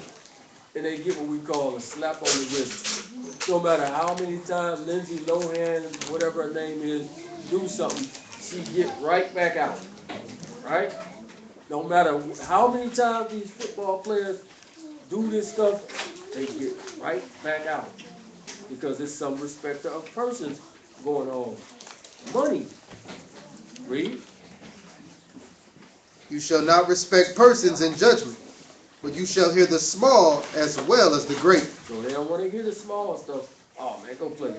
and they get what we call a slap on the wrist? No matter how many times Lindsay Lohan, whatever her name is, do something, she get right back out, right? No matter how many times these football players do this stuff, they get right back out because there's some respect of persons going on. Money. Read. You shall not respect persons in judgment, but you shall hear the small as well as the great. So they don't want to hear the small stuff. Oh man, go play.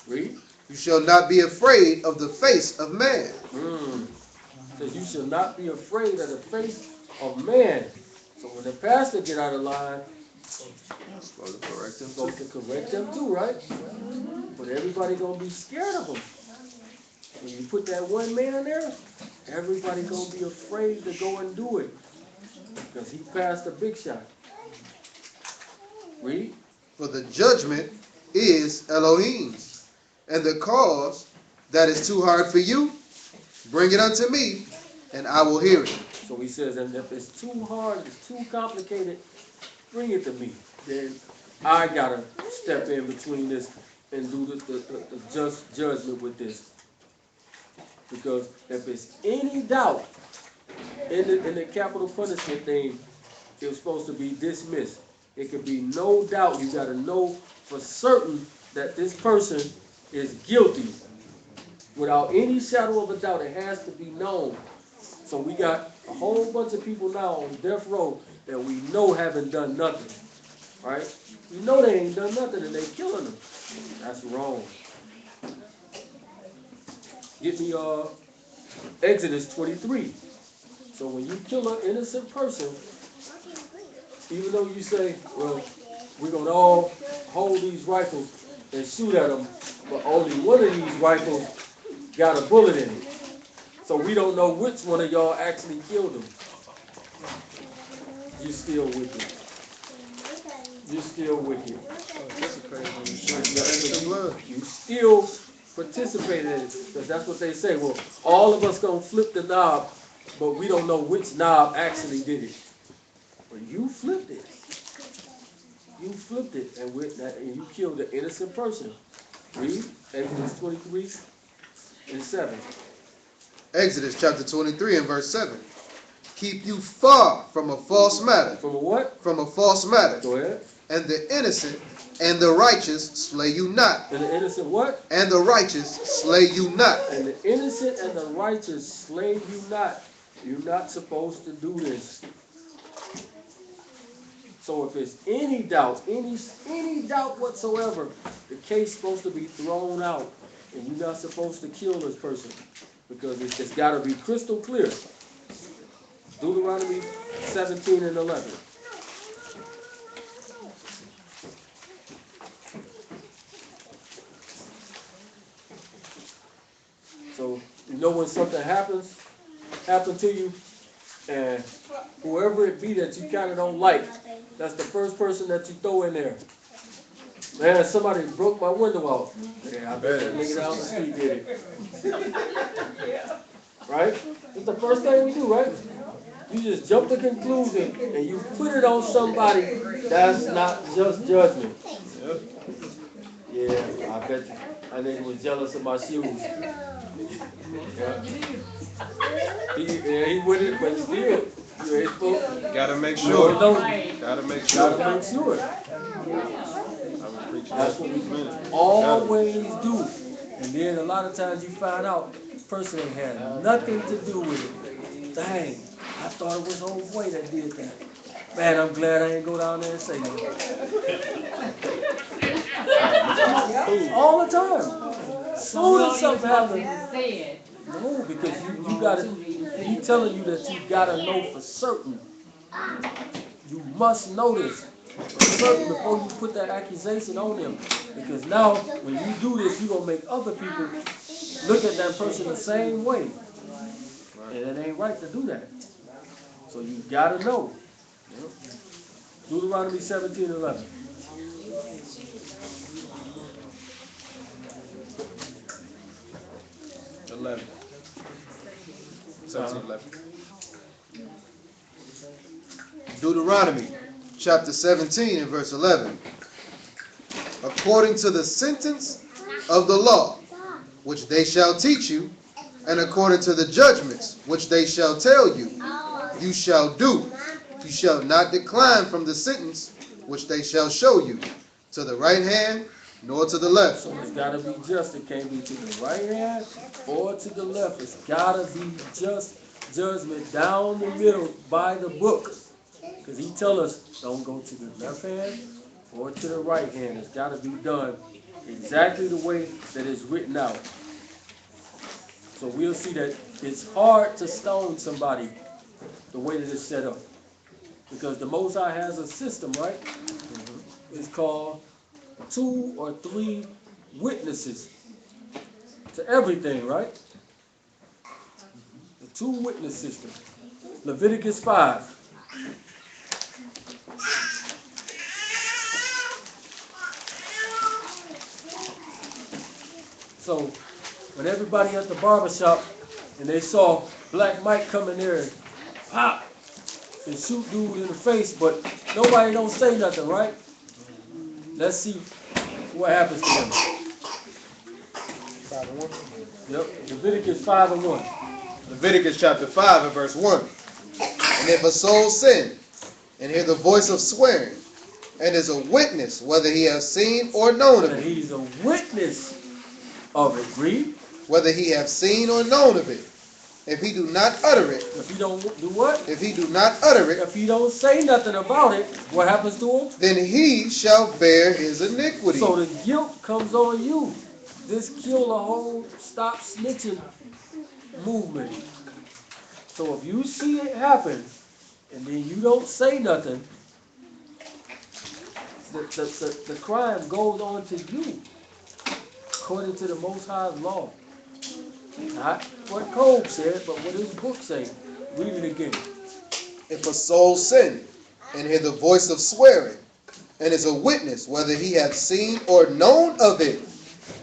Read. You shall not be afraid of the face of man. So you shall not be afraid of the face of man. So when the pastor get out of line, Supposed to correct him. supposed to correct them too, right? But everybody gonna be scared of him. When you put that one man there, everybody gonna be afraid to go and do it because he passed a big shot. Read. For the judgment is Elohim's, and the cause that is too hard for you, bring it unto me, and I will hear it. So he says, and if it's too hard, it's too complicated, bring it to me. Then I gotta step in between this and do the just judgment with this. Because if it's any doubt in the capital punishment thing, it was supposed to be dismissed. It could be no doubt. You gotta know for certain that this person is guilty. Without any shadow of a doubt, it has to be known. So we got a whole bunch of people now on death row that we know haven't done nothing, right? We know they ain't done nothing and they killing them. That's wrong. Get me Exodus 23. So when you kill an innocent person, even though you say, well, we're gonna all hold these rifles and shoot at them, but only one of these rifles got a bullet in it. So we don't know which one of y'all actually killed him. You still wicked. You're still wicked. That's a crazy one. Innocent blood. You still participated in it. Because that's what they say. Well, all of us gonna flip the knob, but we don't know which knob actually did it. But you flipped it. You flipped it, and with that, and you killed an innocent person. Read Exodus 23:7. Exodus chapter 23 and verse 7. Keep you far from a false matter. From a what? From a false matter. Go ahead. And the innocent and the righteous slay you not. And the innocent what? And the righteous slay you not. And the innocent and the righteous slay you not. You're not supposed to do this. So if there's any doubt, any doubt whatsoever, the case is supposed to be thrown out, and you're not supposed to kill this person, because it's got to be crystal clear. Deuteronomy 17 and 11. So you know when something happened to you, and whoever it be that you kind of don't like, that's the first person that you throw in there. Man, somebody broke my window out. Yeah, I bet that nigga down the street did it. Right? It's the first thing we do, right? You just jump to conclusion and you put it on somebody. That's not just judgment. Yeah, I bet that nigga was jealous of my shoes. Yeah. He with it, but still, you're supposed. Gotta make No, sure. don't. Gotta make sure. Gotta make sure. Preach That's what we always do. And then a lot of times you find out this person ain't had nothing to do with it. Dang, I thought it was old boy that did that. Man, I'm glad I ain't go down there and say that. All the time. Soon as something happens. No, because you gotta, he telling you that you gotta know for certain. You must know this for certain before you put that accusation on them. Because now, when you do this, you're gonna make other people look at that person the same way. And it ain't right to do that. So you gotta know. Deuteronomy 17:11. 11. 17:11. Deuteronomy chapter 17 and verse 11. According to the sentence of the law, which they shall teach you, and according to the judgments which they shall tell you, you shall do. You shall not decline from the sentence which they shall show you, to the right hand nor to the left. So it's got to be just. It can't be to the right hand or to the left. It's got to be just judgment down the middle by the book. Because he tell us, don't go to the left hand or to the right hand. It's got to be done exactly the way that it's written out. So we'll see that it's hard to stone somebody the way that it's set up. Because the Most High has a system, right? It's called 2 or 3 witnesses to everything, right? The 2 witness system. Leviticus 5. So when everybody at the barbershop and they saw Black Mike come in there and pop and shoot dude in the face, but nobody don't say nothing, right? Let's see what happens to them. 5:1. Yep, Leviticus 5:1. Leviticus chapter 5 and verse 1. And if a soul sin, and hear the voice of swearing, and is a witness, whether he have seen or known of And it, he's a witness of it. Read. whether he have seen or known of it, if he do not utter it, If he don't do what? if he do not utter it, If he don't say nothing about it, what happens to him? then he shall bear his iniquity. So the guilt comes on you. This kill the whole stop snitching movement. So if you see it happen and then you don't say nothing, the crime goes on to you according to the Most High's law. Not what Cole said, but what his book say. Read it again. If a soul sin, and hear the voice of swearing, and is a witness whether he hath seen or known of it,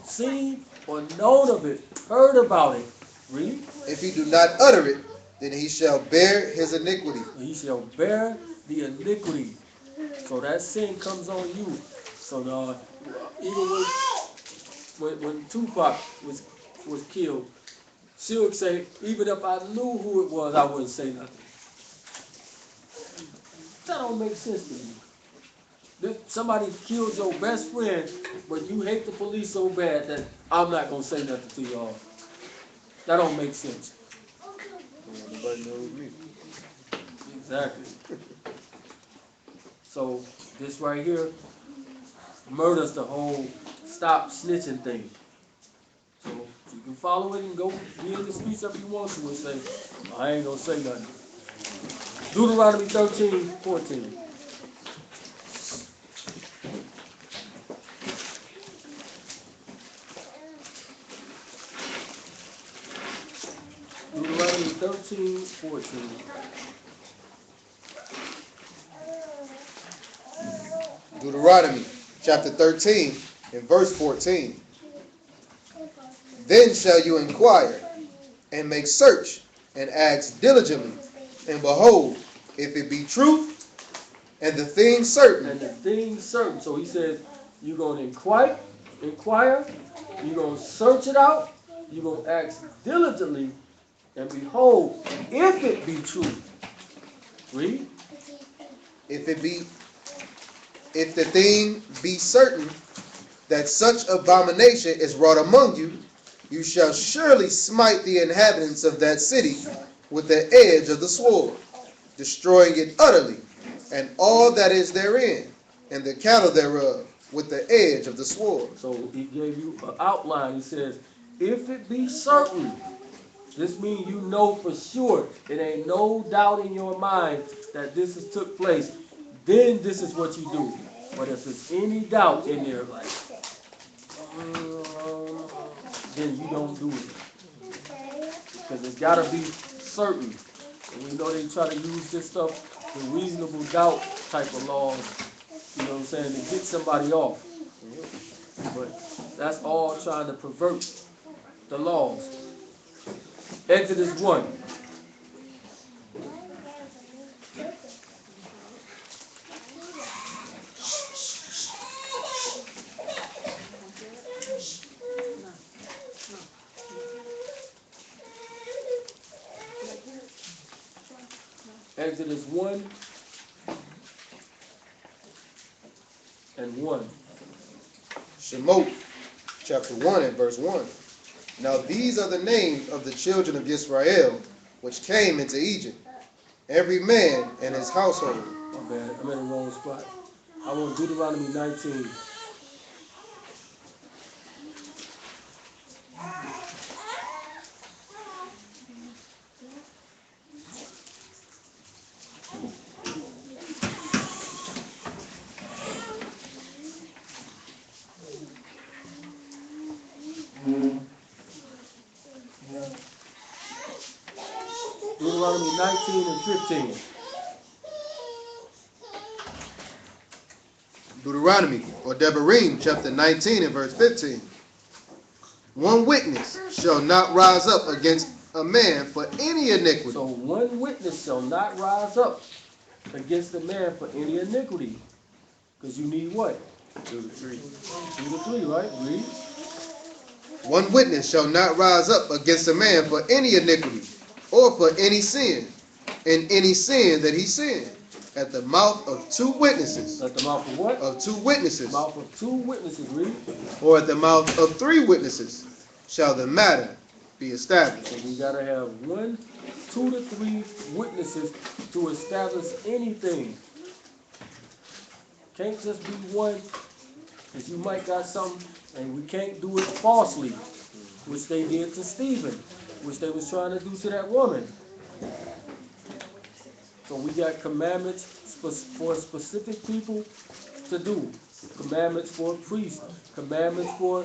Seen or known of it, heard about it. Read. if he do not utter it, then he shall bear his iniquity. He shall bear the iniquity. So that sin comes on you. So even when Tupac was killed, she would say, even if I knew who it was, I wouldn't say nothing. That don't make sense to me. Somebody killed your best friend, but you hate the police so bad that I'm not gonna say nothing to y'all. That don't make sense. Nobody knows me. Exactly. So this right here murders the whole stop snitching thing. So you can follow it and go be in the streets if you want to and say, I ain't gonna say nothing. Deuteronomy 13:14. Deuteronomy 13:14. Deuteronomy chapter 13 and verse 14. Then shall you inquire and make search and ask diligently, and behold, if it be truth and the thing certain. And the thing certain. So he says, you're going to inquire, you're going to search it out, you're going to ask diligently, and behold, if it be true. Read. If the thing be certain that such abomination is wrought among you, you shall surely smite the inhabitants of that city with the edge of the sword, destroying it utterly, and all that is therein, and the cattle thereof, with the edge of the sword. So he gave you an outline. He says, if it be certain, this means you know for sure, it ain't no doubt in your mind that this has took place, then this is what you do. But if there's any doubt in there, like, then you don't do it. Because it's got to be certain. And we know they try to use this stuff, the reasonable doubt type of laws, you know what I'm saying, to get somebody off. But that's all trying to pervert the laws. Exodus 1. Exodus 1 and 1. Shemot chapter 1 and verse 1. Now these are the names of the children of Israel which came into Egypt, every man and his household. My bad, I'm in the wrong spot. I want Deuteronomy 19. Deuteronomy 19 and 15. Deuteronomy or Devarim chapter 19 and verse 15. One witness shall not rise up against a man for any iniquity. So one witness shall not rise up against a man for any iniquity. Because you need what? 2 to 3. 2 to 3, right? Read. One witness shall not rise up against a man for any iniquity, or for any sin, in any sin that he sinned, at the mouth of 2 witnesses. At the mouth of what? Of 2 witnesses. Mouth of 2 witnesses, read. Or at the mouth of 3 witnesses shall the matter be established. So we gotta have 1, 2 to 3 witnesses to establish anything. Can't just be one, because you might got something, and we can't do it falsely, which they did to Stephen, which they was trying to do to that woman. So we got commandments for specific people to do. Commandments for priests, commandments for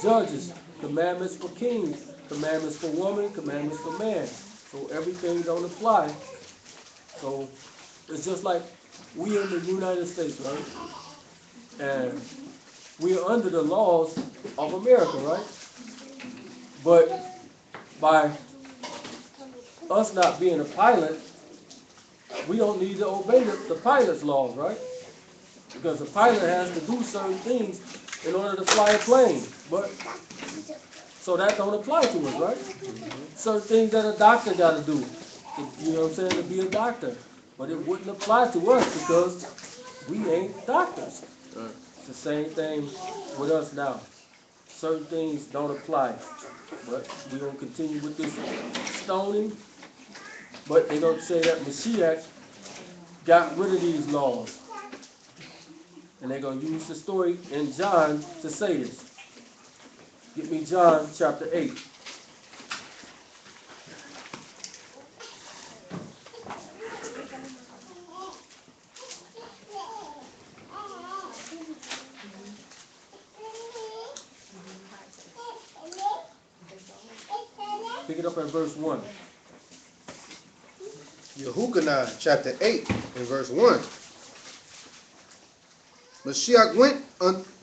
judges, commandments for kings, commandments for woman, commandments for man. So everything don't apply. So it's just like we in the United States, right? And we are under the laws of America, right? But by us not being a pilot, we don't need to obey the pilot's laws, right? Because the pilot has to do certain things in order to fly a plane. But so that don't apply to us, right? Certain things that a doctor got to do, you know what I'm saying, to be a doctor. But it wouldn't apply to us because we ain't doctors. It's the same thing with us now. Certain things don't apply. But we're going to continue with this stoning. But they're going to say that Mashiach got rid of these laws. And they're going to use the story in John to say this. Get me John chapter 8. Pick it up at verse 1. Yehukanah chapter 8 and verse 1. Mashiach went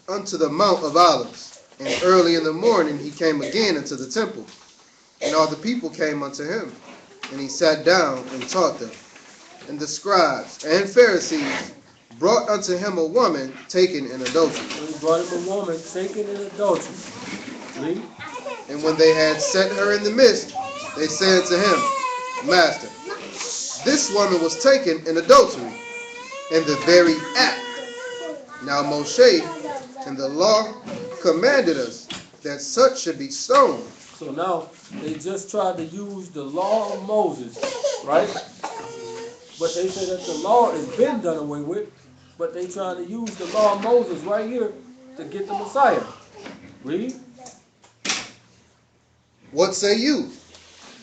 unto the Mount of Olives, and early in the morning he came again into the temple. And all the people came unto him, and he sat down and taught them. And the scribes and Pharisees brought unto him a woman taken in adultery. So he brought him a woman taken in adultery. Read. And when they had set her in the midst, they said to him, Master, this woman was taken in adultery, in the very act. Now Moshe and the law commanded us that such should be stoned. So now they just tried to use the law of Moses, right? But they say that the law has been done away with, but they trying to use the law of Moses right here to get the Messiah. Read. What say you?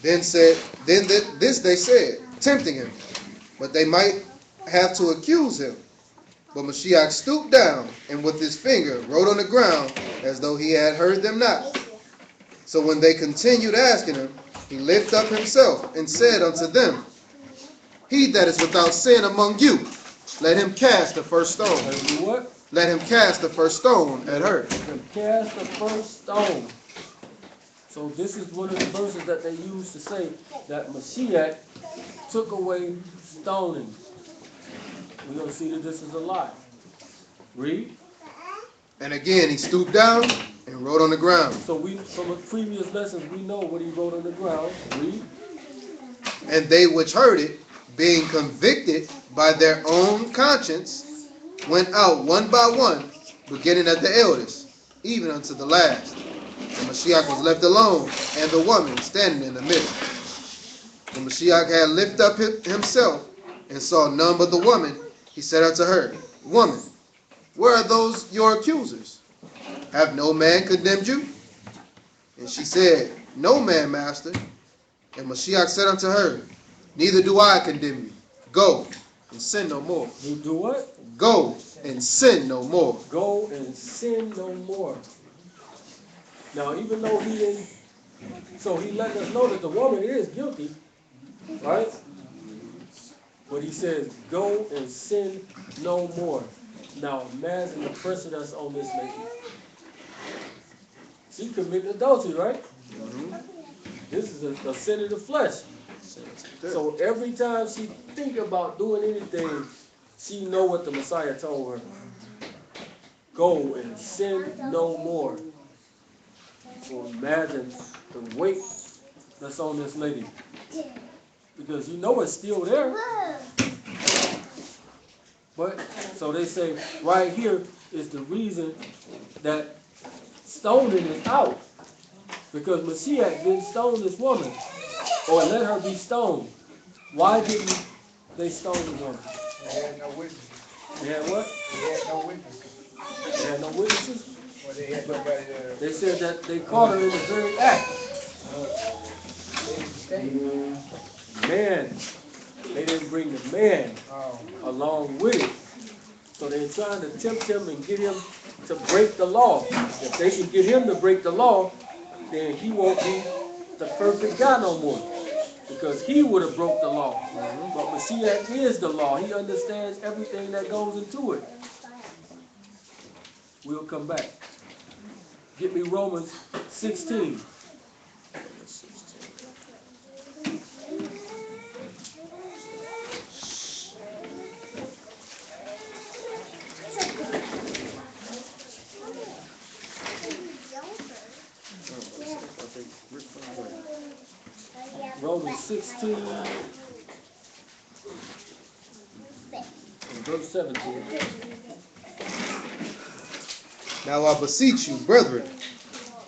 Then this they said, tempting him, but they might have to accuse him. But Mashiach stooped down and with his finger wrote on the ground as though he had heard them not. So when they continued asking him, he lifted up himself and said unto them, He that is without sin among you, let him cast the first stone. Let him do what? Let him cast the first stone at her. Let him cast the first stone. So this is one of the verses that they use to say that Mashiach took away stoning. We're going to see that this is a lie. Read. And again he stooped down and wrote on the ground. So we, from a previous lessons, we know what he wrote on the ground. Read. And they which heard it, being convicted by their own conscience, went out one by one, beginning at the eldest, even unto the last. And Mashiach was left alone, and the woman standing in the midst. When Mashiach had lifted up himself, and saw none but the woman, he said unto her, Woman, where are those your accusers? Have no man condemned you? And she said, No man, master. And Mashiach said unto her, Neither do I condemn you. Go and sin no more. You do what? Go and sin no more. Go and sin no more. Now, even though he didn't, so he let us know that the woman is guilty, right? But he says, go and sin no more. Now, imagine the pressure that's on this lady. She committed adultery, right? Mm-hmm. This is a sin of the flesh. So every time she think about doing anything, she know what the Messiah told her. Go and sin no more. So imagine the weight that's on this lady. Because you know it's still there. But, so they say, right here is the reason that stoning is out. Because Mashiach didn't stone this woman, or let her be stoned. Why didn't they stone the woman? They had no witnesses. They had what? They had no witnesses. They had no witnesses? Well, they had nobody there. They said that they caught her in the very act. They didn't stay. Man, they didn't bring the man Oh. along with it. So they're trying to tempt him and get him to break the law. If they can get him to break the law, then he won't be the perfect guy no more. Because he would have broke the law. But Mashiach is the law. He understands everything that goes into it. We'll come back. Get me Romans 16. Romans 16 and verse 17. Now I beseech you, brethren,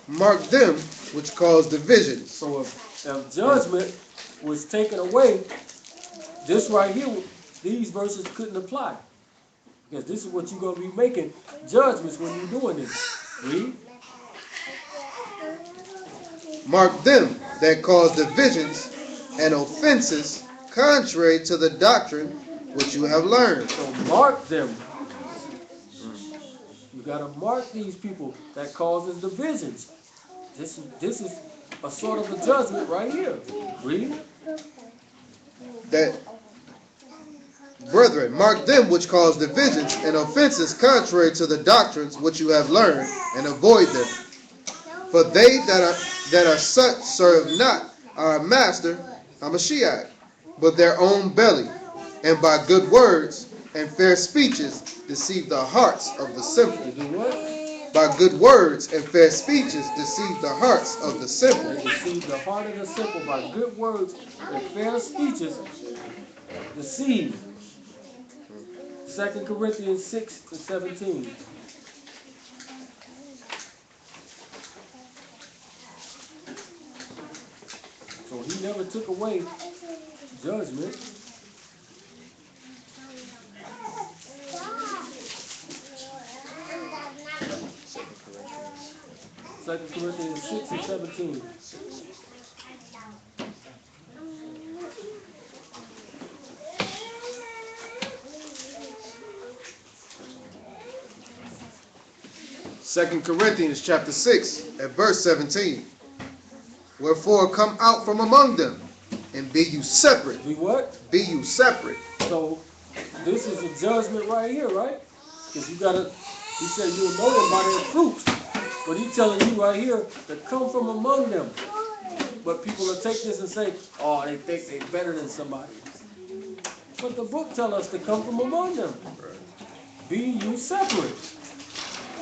mark them which cause divisions. So if judgment was taken away, this right here, these verses couldn't apply. Because this is what you're going to be making judgments when you're doing this. Read. Mark them that cause divisions and offenses contrary to the doctrine which you have learned. So mark them. You got to mark these people that causes divisions. This is a sort of a judgment right here. Read. That, brethren, mark them which cause divisions and offenses contrary to the doctrines which you have learned, and avoid them. For they that are such serve not our master, Hamashiach, but their own belly, and by good words and fair speeches deceive the hearts of the simple. They do what? By good words and fair speeches deceive the hearts of the simple. They deceive the heart of the simple by good words and fair speeches. Deceive. 2 Corinthians 6 and 17. So he never took away judgment. Second Corinthians 6 and 17. Second Corinthians chapter 6 at verse 17. Wherefore come out from among them, and be you separate. Be what? Be you separate. So this is a judgment right here, right? Because you gotta, he said you'll know them by their fruits. But he's telling you right here to come from among them. But people will take this and say, oh, they think they're better than somebody. But the book tells us to come from among them. Be you separate.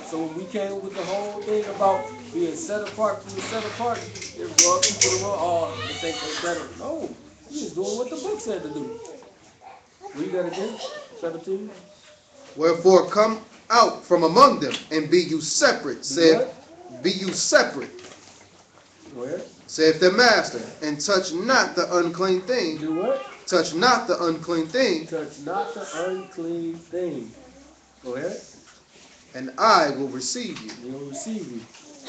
So when we came with the whole thing about being set apart from the set apart, there were people who were, oh, they think they're better. No, he was doing what the book said to do. Read that again, 17. Wherefore come out from among them, and be you separate. Said, be you separate. Go ahead. Saith the master, and touch not the unclean thing. Do what? Touch not the unclean thing, Touch not the unclean thing. Go ahead. and I will receive you. He will receive you.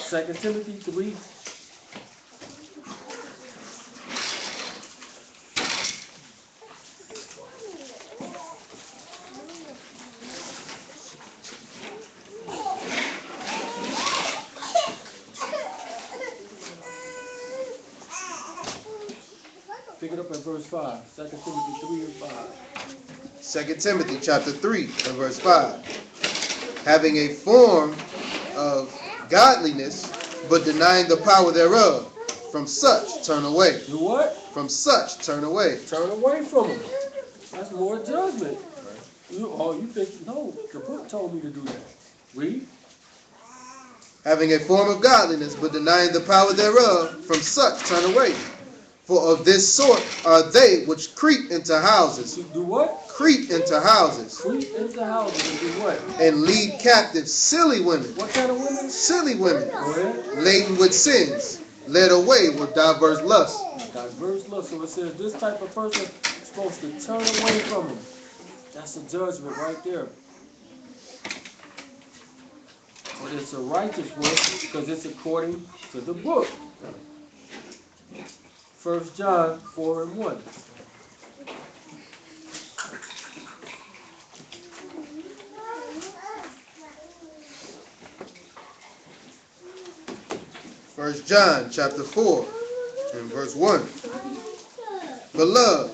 2 Timothy 3. Pick it up at verse 5. 2 Timothy 3 and 5. 2 Timothy chapter 3 and verse 5. Having a form of godliness, but denying the power thereof. From such turn away. Do what? From such turn away. Turn away from them. That's more judgment. You think, no, the book told me to do that. Read. Having a form of godliness, but denying the power thereof. From such turn away. For of this sort are they which creep into houses. Do what? Creep into houses. Creep into houses and do what? And lead captive silly women. What kind of women? Silly women. Go ahead. Laden with sins. Led away with diverse lusts. Diverse lust. So it says this type of person is supposed to turn away from him. That's a judgment right there. But it's a righteous one because it's according to the book. 1 John 4 and 1. 1 John chapter 4 and verse 1. Beloved,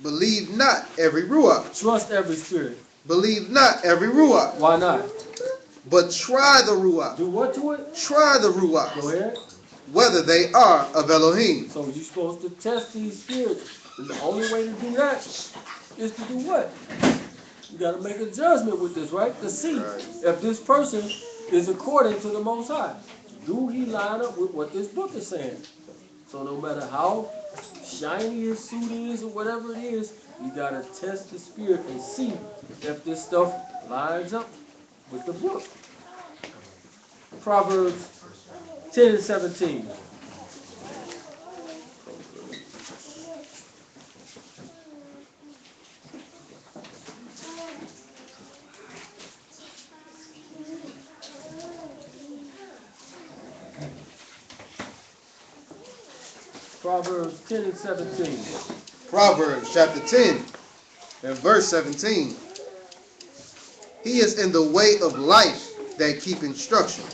believe not every ruach. Trust every spirit. Believe not every ruach, Why not? but try the ruach. Do what to it? Try the ruach, Go ahead. whether they are of Elohim. So you're supposed to test these spirits. And the only way to do that is to do what? You got to make a judgment with this, right? To see if this person is according to the Most High. Do he line up with what this book is saying? So no matter how shiny his suit is or whatever it is, you got to test the spirit and see if this stuff lines up with the book. Proverbs 10 and 17. Proverbs 10 and 17. Proverbs chapter 10 and verse 17. He is in the way of life that keep instruction.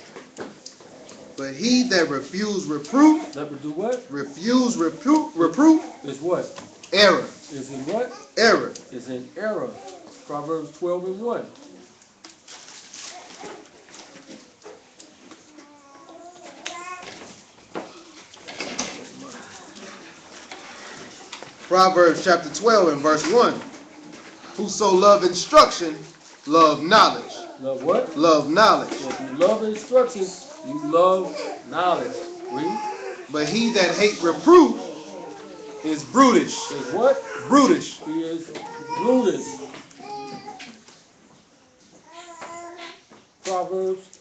But he that refuse reproof, That would do what? refuse reproof, Is what? error. Is in what? Error. Is in error. Proverbs 12 and 1. Proverbs chapter 12 and verse 1. Whoso love instruction, love knowledge. Love what? Love knowledge. So if you love instructions, you love knowledge. Read. But he that hate reproof is brutish. Is what? Brutish. He is Brutus. Proverbs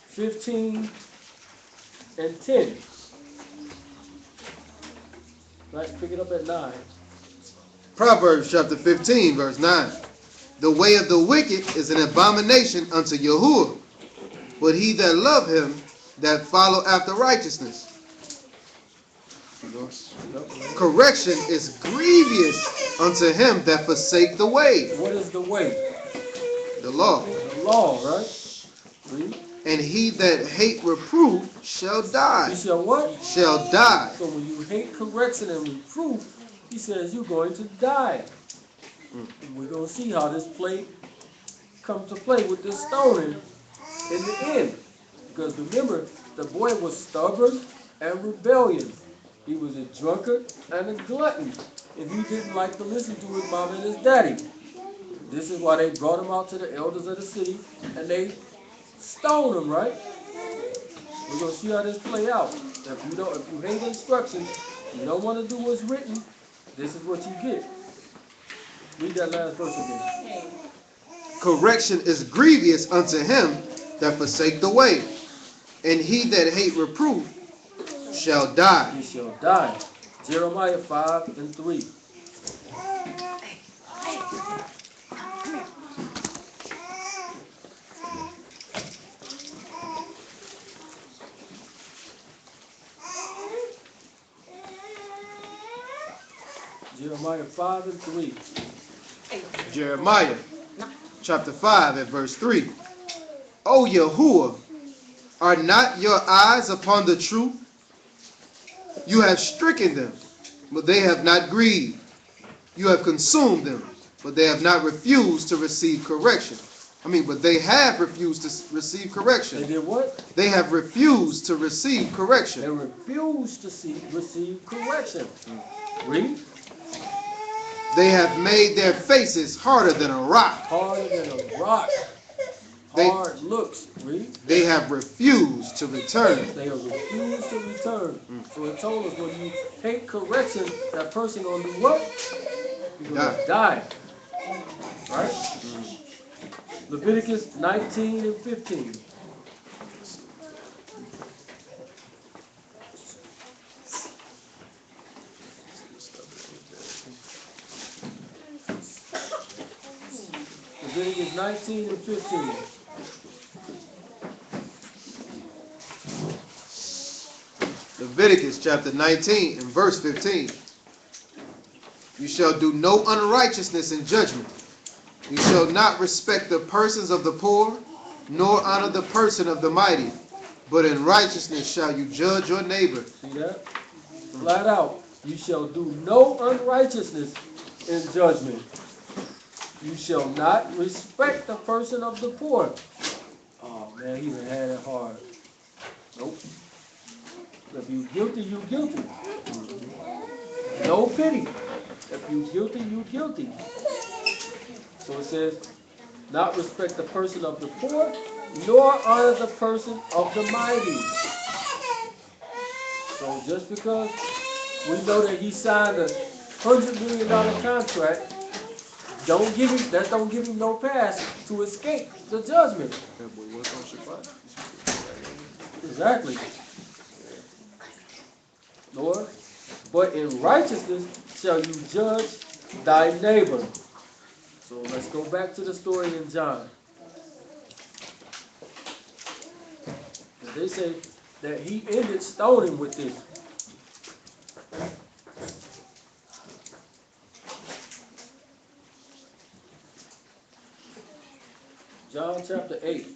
15 and 10. Right, pick it up at 9. Proverbs chapter 15 verse 9. The way of the wicked is an abomination unto Yahuwah, but he that love him, that follow after righteousness. Correction is grievous unto him that forsake the way. What is the way? The law. The law, right? Read. And he that hate reproof shall die. He shall what? Shall die. So when you hate correction and reproof, he says you're going to die. And we're going to see how this play comes to play with this stoning in the end. Because remember, the boy was stubborn and rebellious. He was a drunkard and a glutton. And he didn't like to listen to his mom and his daddy. This is why they brought him out to the elders of the city and they stoned him, right? We're going to see how this play out. If you hate instruction, you don't want to do what's written, this is what you get. Read that last verse again. Correction is grievous unto him that forsake the way, and he that hate reproof shall die. He shall die. Jeremiah 5 and 3. Jeremiah 5 and 3. Jeremiah chapter 5 at verse 3. O Yahuwah, are not your eyes upon the truth? You have stricken them, but they have not grieved. You have consumed them, but they have not refused to receive correction. But they have refused to receive correction. They did what? They have refused to receive correction. They refused to receive correction. Read. They have made their faces harder than a rock. Harder than a rock. Hard looks. Read. They have refused to return. They have refused to return. So it told us when you hate correction, that person gonna do what? You're gonna die. Right? Leviticus 19 and 15. Leviticus 19 and 15. Leviticus chapter 19 and verse 15. You shall do no unrighteousness in judgment. You shall not respect the persons of the poor, nor honor the person of the mighty. But in righteousness shall you judge your neighbor. See that? Flat out. You shall do no unrighteousness in judgment. You shall not respect the person of the poor. Oh man, he done had it hard. Nope. If you guilty, you guilty. No pity. If you guilty, you guilty. So it says, not respect the person of the poor, nor honor the person of the mighty. So just because we know that he signed a $100 million contract, don't give him no pass to escape the judgment. That boy was on Shabbat. Exactly. Lord, but in righteousness shall you judge thy neighbor. So let's go back to the story in John. And they say that he ended stoning with this. John chapter 8.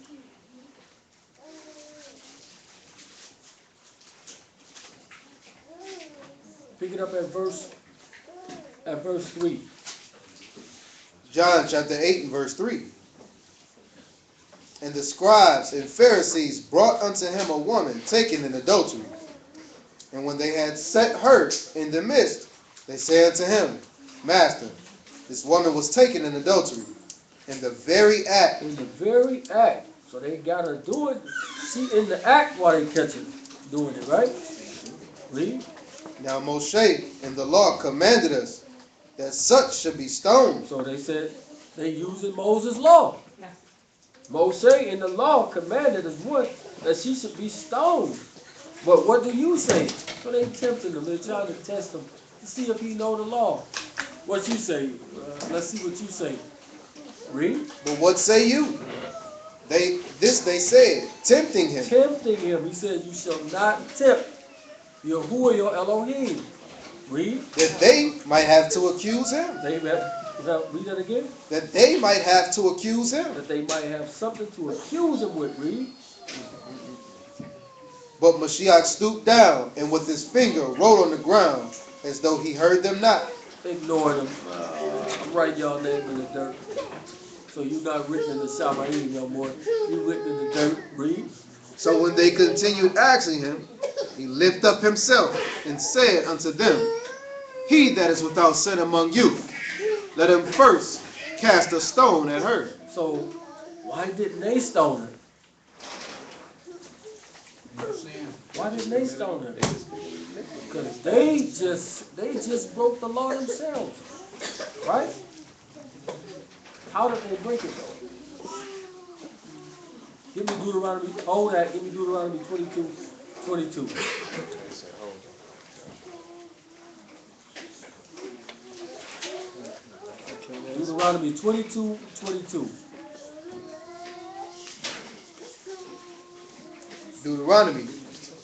Pick it up at verse 3. John chapter 8 and verse 3. And the scribes and Pharisees brought unto him a woman taken in adultery. And when they had set her in the midst, they said unto him, Master, this woman was taken in adultery, in the very act. In the very act. So they got her do it. See, in the act while they catch her doing it, right? Read. Now Moshe in the law commanded us that such should be stoned. So they said they using Moses' law. Moshe in the law commanded us one that she should be stoned. But what do you say? So they tempting him. They're trying to test him to see if he know the law. What you say? Let's see what you say. Read. But what say you? They said, tempting him. Tempting him. He said, you shall not tempt Yahuwah your Elohim. Read. That they might have to accuse him. Read that again. That they might have to accuse him. That they might have something to accuse him with. Read. But Mashiach stooped down and with his finger wrote on the ground as though he heard them not. Ignore them. I'm writing y'all name in the dirt. So you're not written in the Shabbat no more. You written in the dirt. Read. So when they continued asking him, he lifted up himself and said unto them, He that is without sin among you, let him first cast a stone at her. So why didn't they stone her? Why didn't they stone her? Because they just broke the law themselves. Right? How did they break it though? Give me Deuteronomy, hold that, give me Deuteronomy 22:22. Deuteronomy 22:22. Deuteronomy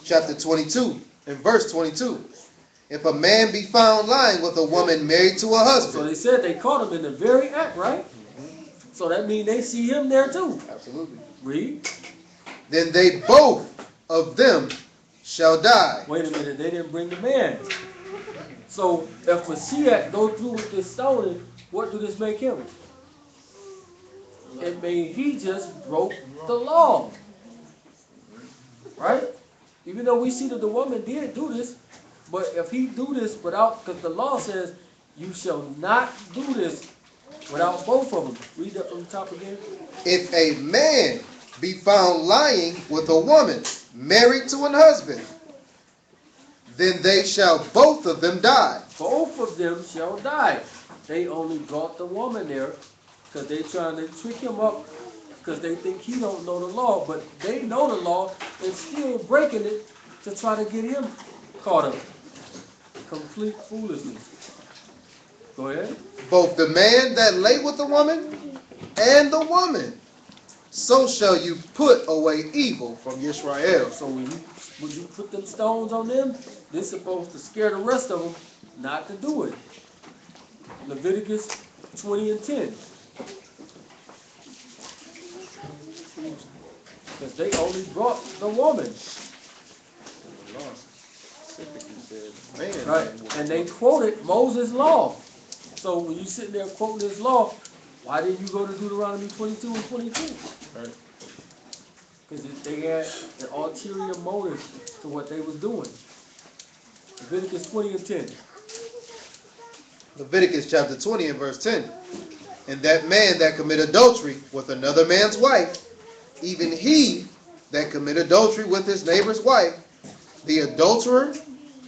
chapter 22 and verse 22. If a man be found lying with a woman married to a So husband. they said they caught him in the very act, right? So that means they see him there too. Absolutely. Read. Then they both of them shall die. Wait a minute, they didn't bring the man. So if Mashiach go through with this stoning, what do this make him? It means he just broke the law. Right? Even though we see that the woman did do this, but if he do this without, because the law says, you shall not do this without both of them. Read that from the top again. If a man be found lying with a woman married to an husband, then they shall both of them die. Both of them shall die. They only brought the woman there because they trying to trick him up because they think he don't know the law, but they know the law and still breaking it to try to get him caught up. Complete foolishness. Go ahead. Both the man that lay with the woman and the woman. So shall you put away evil from Yisrael. So when you put them stones on them, they're supposed to scare the rest of them not to do it. Leviticus 20:10. because they only brought the woman. The law specifically said man. Right, and they quoted Moses' law. So when you sitting there quoting his law, why didn't you go to Deuteronomy 22 and 22? Right. Because they had an ulterior motive to what they was doing. Leviticus 20 and 10. Leviticus chapter 20 and verse 10. And that man that commit adultery with another man's wife, even he that commit adultery with his neighbor's wife, the adulterer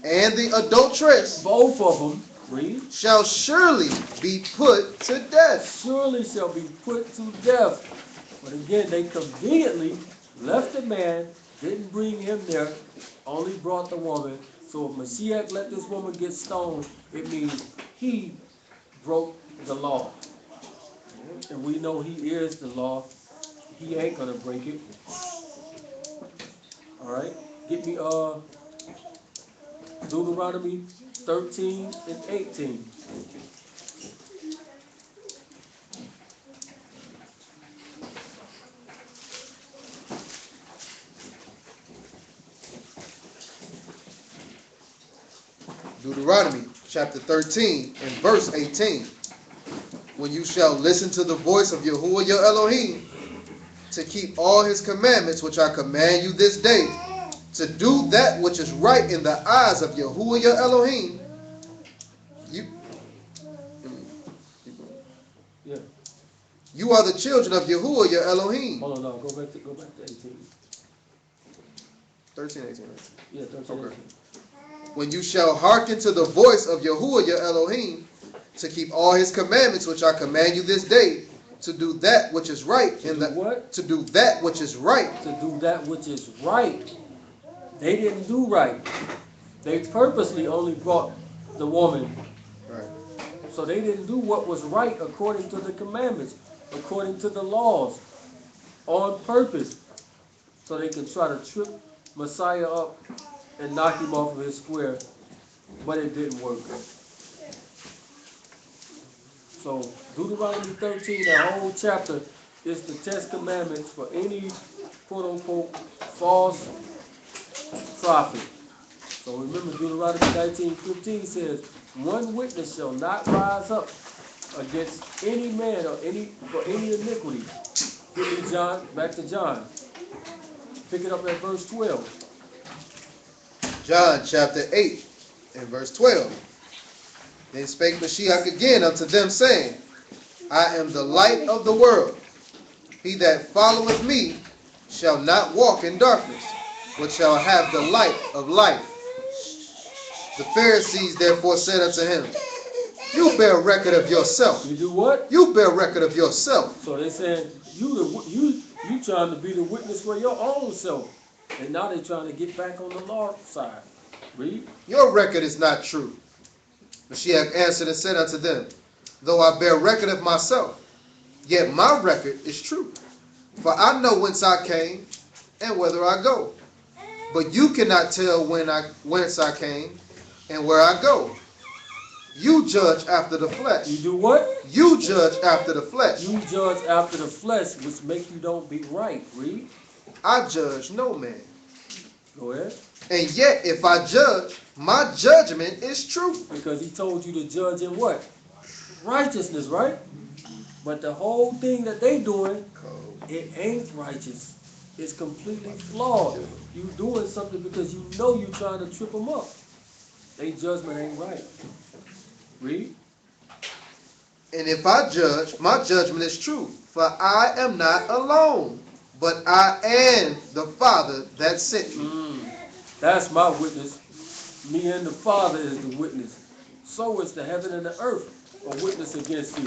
and the adulteress, Both of them, read, shall surely be put to death. surely shall be put to death. But again, they conveniently left the man, didn't bring him there, only brought the woman. So if Mashiach let this woman get stoned, it means he broke the law. And we know he is the law. He ain't gonna break it. Alright? Get me Deuteronomy 13 and 18. Deuteronomy chapter 13 and verse 18. When you shall listen to the voice of Yahuwah your Elohim, to keep all his commandments which I command you this day, to do that which is right in the eyes of Yahuwah your Elohim, you are the children of Yahuwah your Elohim. Hold on, no, go back to 18. 13, 18. Yeah, 13, Okay. 18. When you shall hearken to the voice of Yahuwah your Elohim, to keep all his commandments which I command you this day, to do that which is right To do that which is right. To do that which is right. They didn't do right. They purposely only brought the woman. Right. So they didn't do what was right according to the commandments, according to the laws, on purpose, so they can try to trip Messiah up and knock him off of his square, but it didn't work. So Deuteronomy 13, that whole chapter, is the 10 commandments for any quote-unquote false prophet. So remember, Deuteronomy 19:15 says, one witness shall not rise up against any man or for any iniquity. Give me John, back to John. Pick it up at verse 12. John chapter 8 and verse 12. Then spake Mashiach again unto them, saying, I am the light of the world. He that followeth me shall not walk in darkness, but shall have the light of life. The Pharisees therefore said unto him, you bear record of yourself. You do what? You bear record of yourself. So they saying, you trying to be the witness for your own self. And now they're trying to get back on the law side. Read. Your record is not true. Mashiach answered and said unto them, though I bear record of myself, yet my record is true. For I know whence I came and whither I go. But you cannot tell whence I came and where I go. You judge after the flesh. You do what? You judge after the flesh. You judge after the flesh, which make you don't be right. Read. I judge no man. Go ahead. And yet if I judge, my judgment is true. Because he told you to judge in what? Righteousness, right? But the whole thing that they doing, it ain't righteous. It's completely flawed. You doing something because you know you're trying to trip them up. Their judgment ain't right. Read. And if I judge, my judgment is true. For I am not alone, but I am the Father that sent me. That's my witness. Me and the Father is the witness. So is the heaven and the earth a witness against you.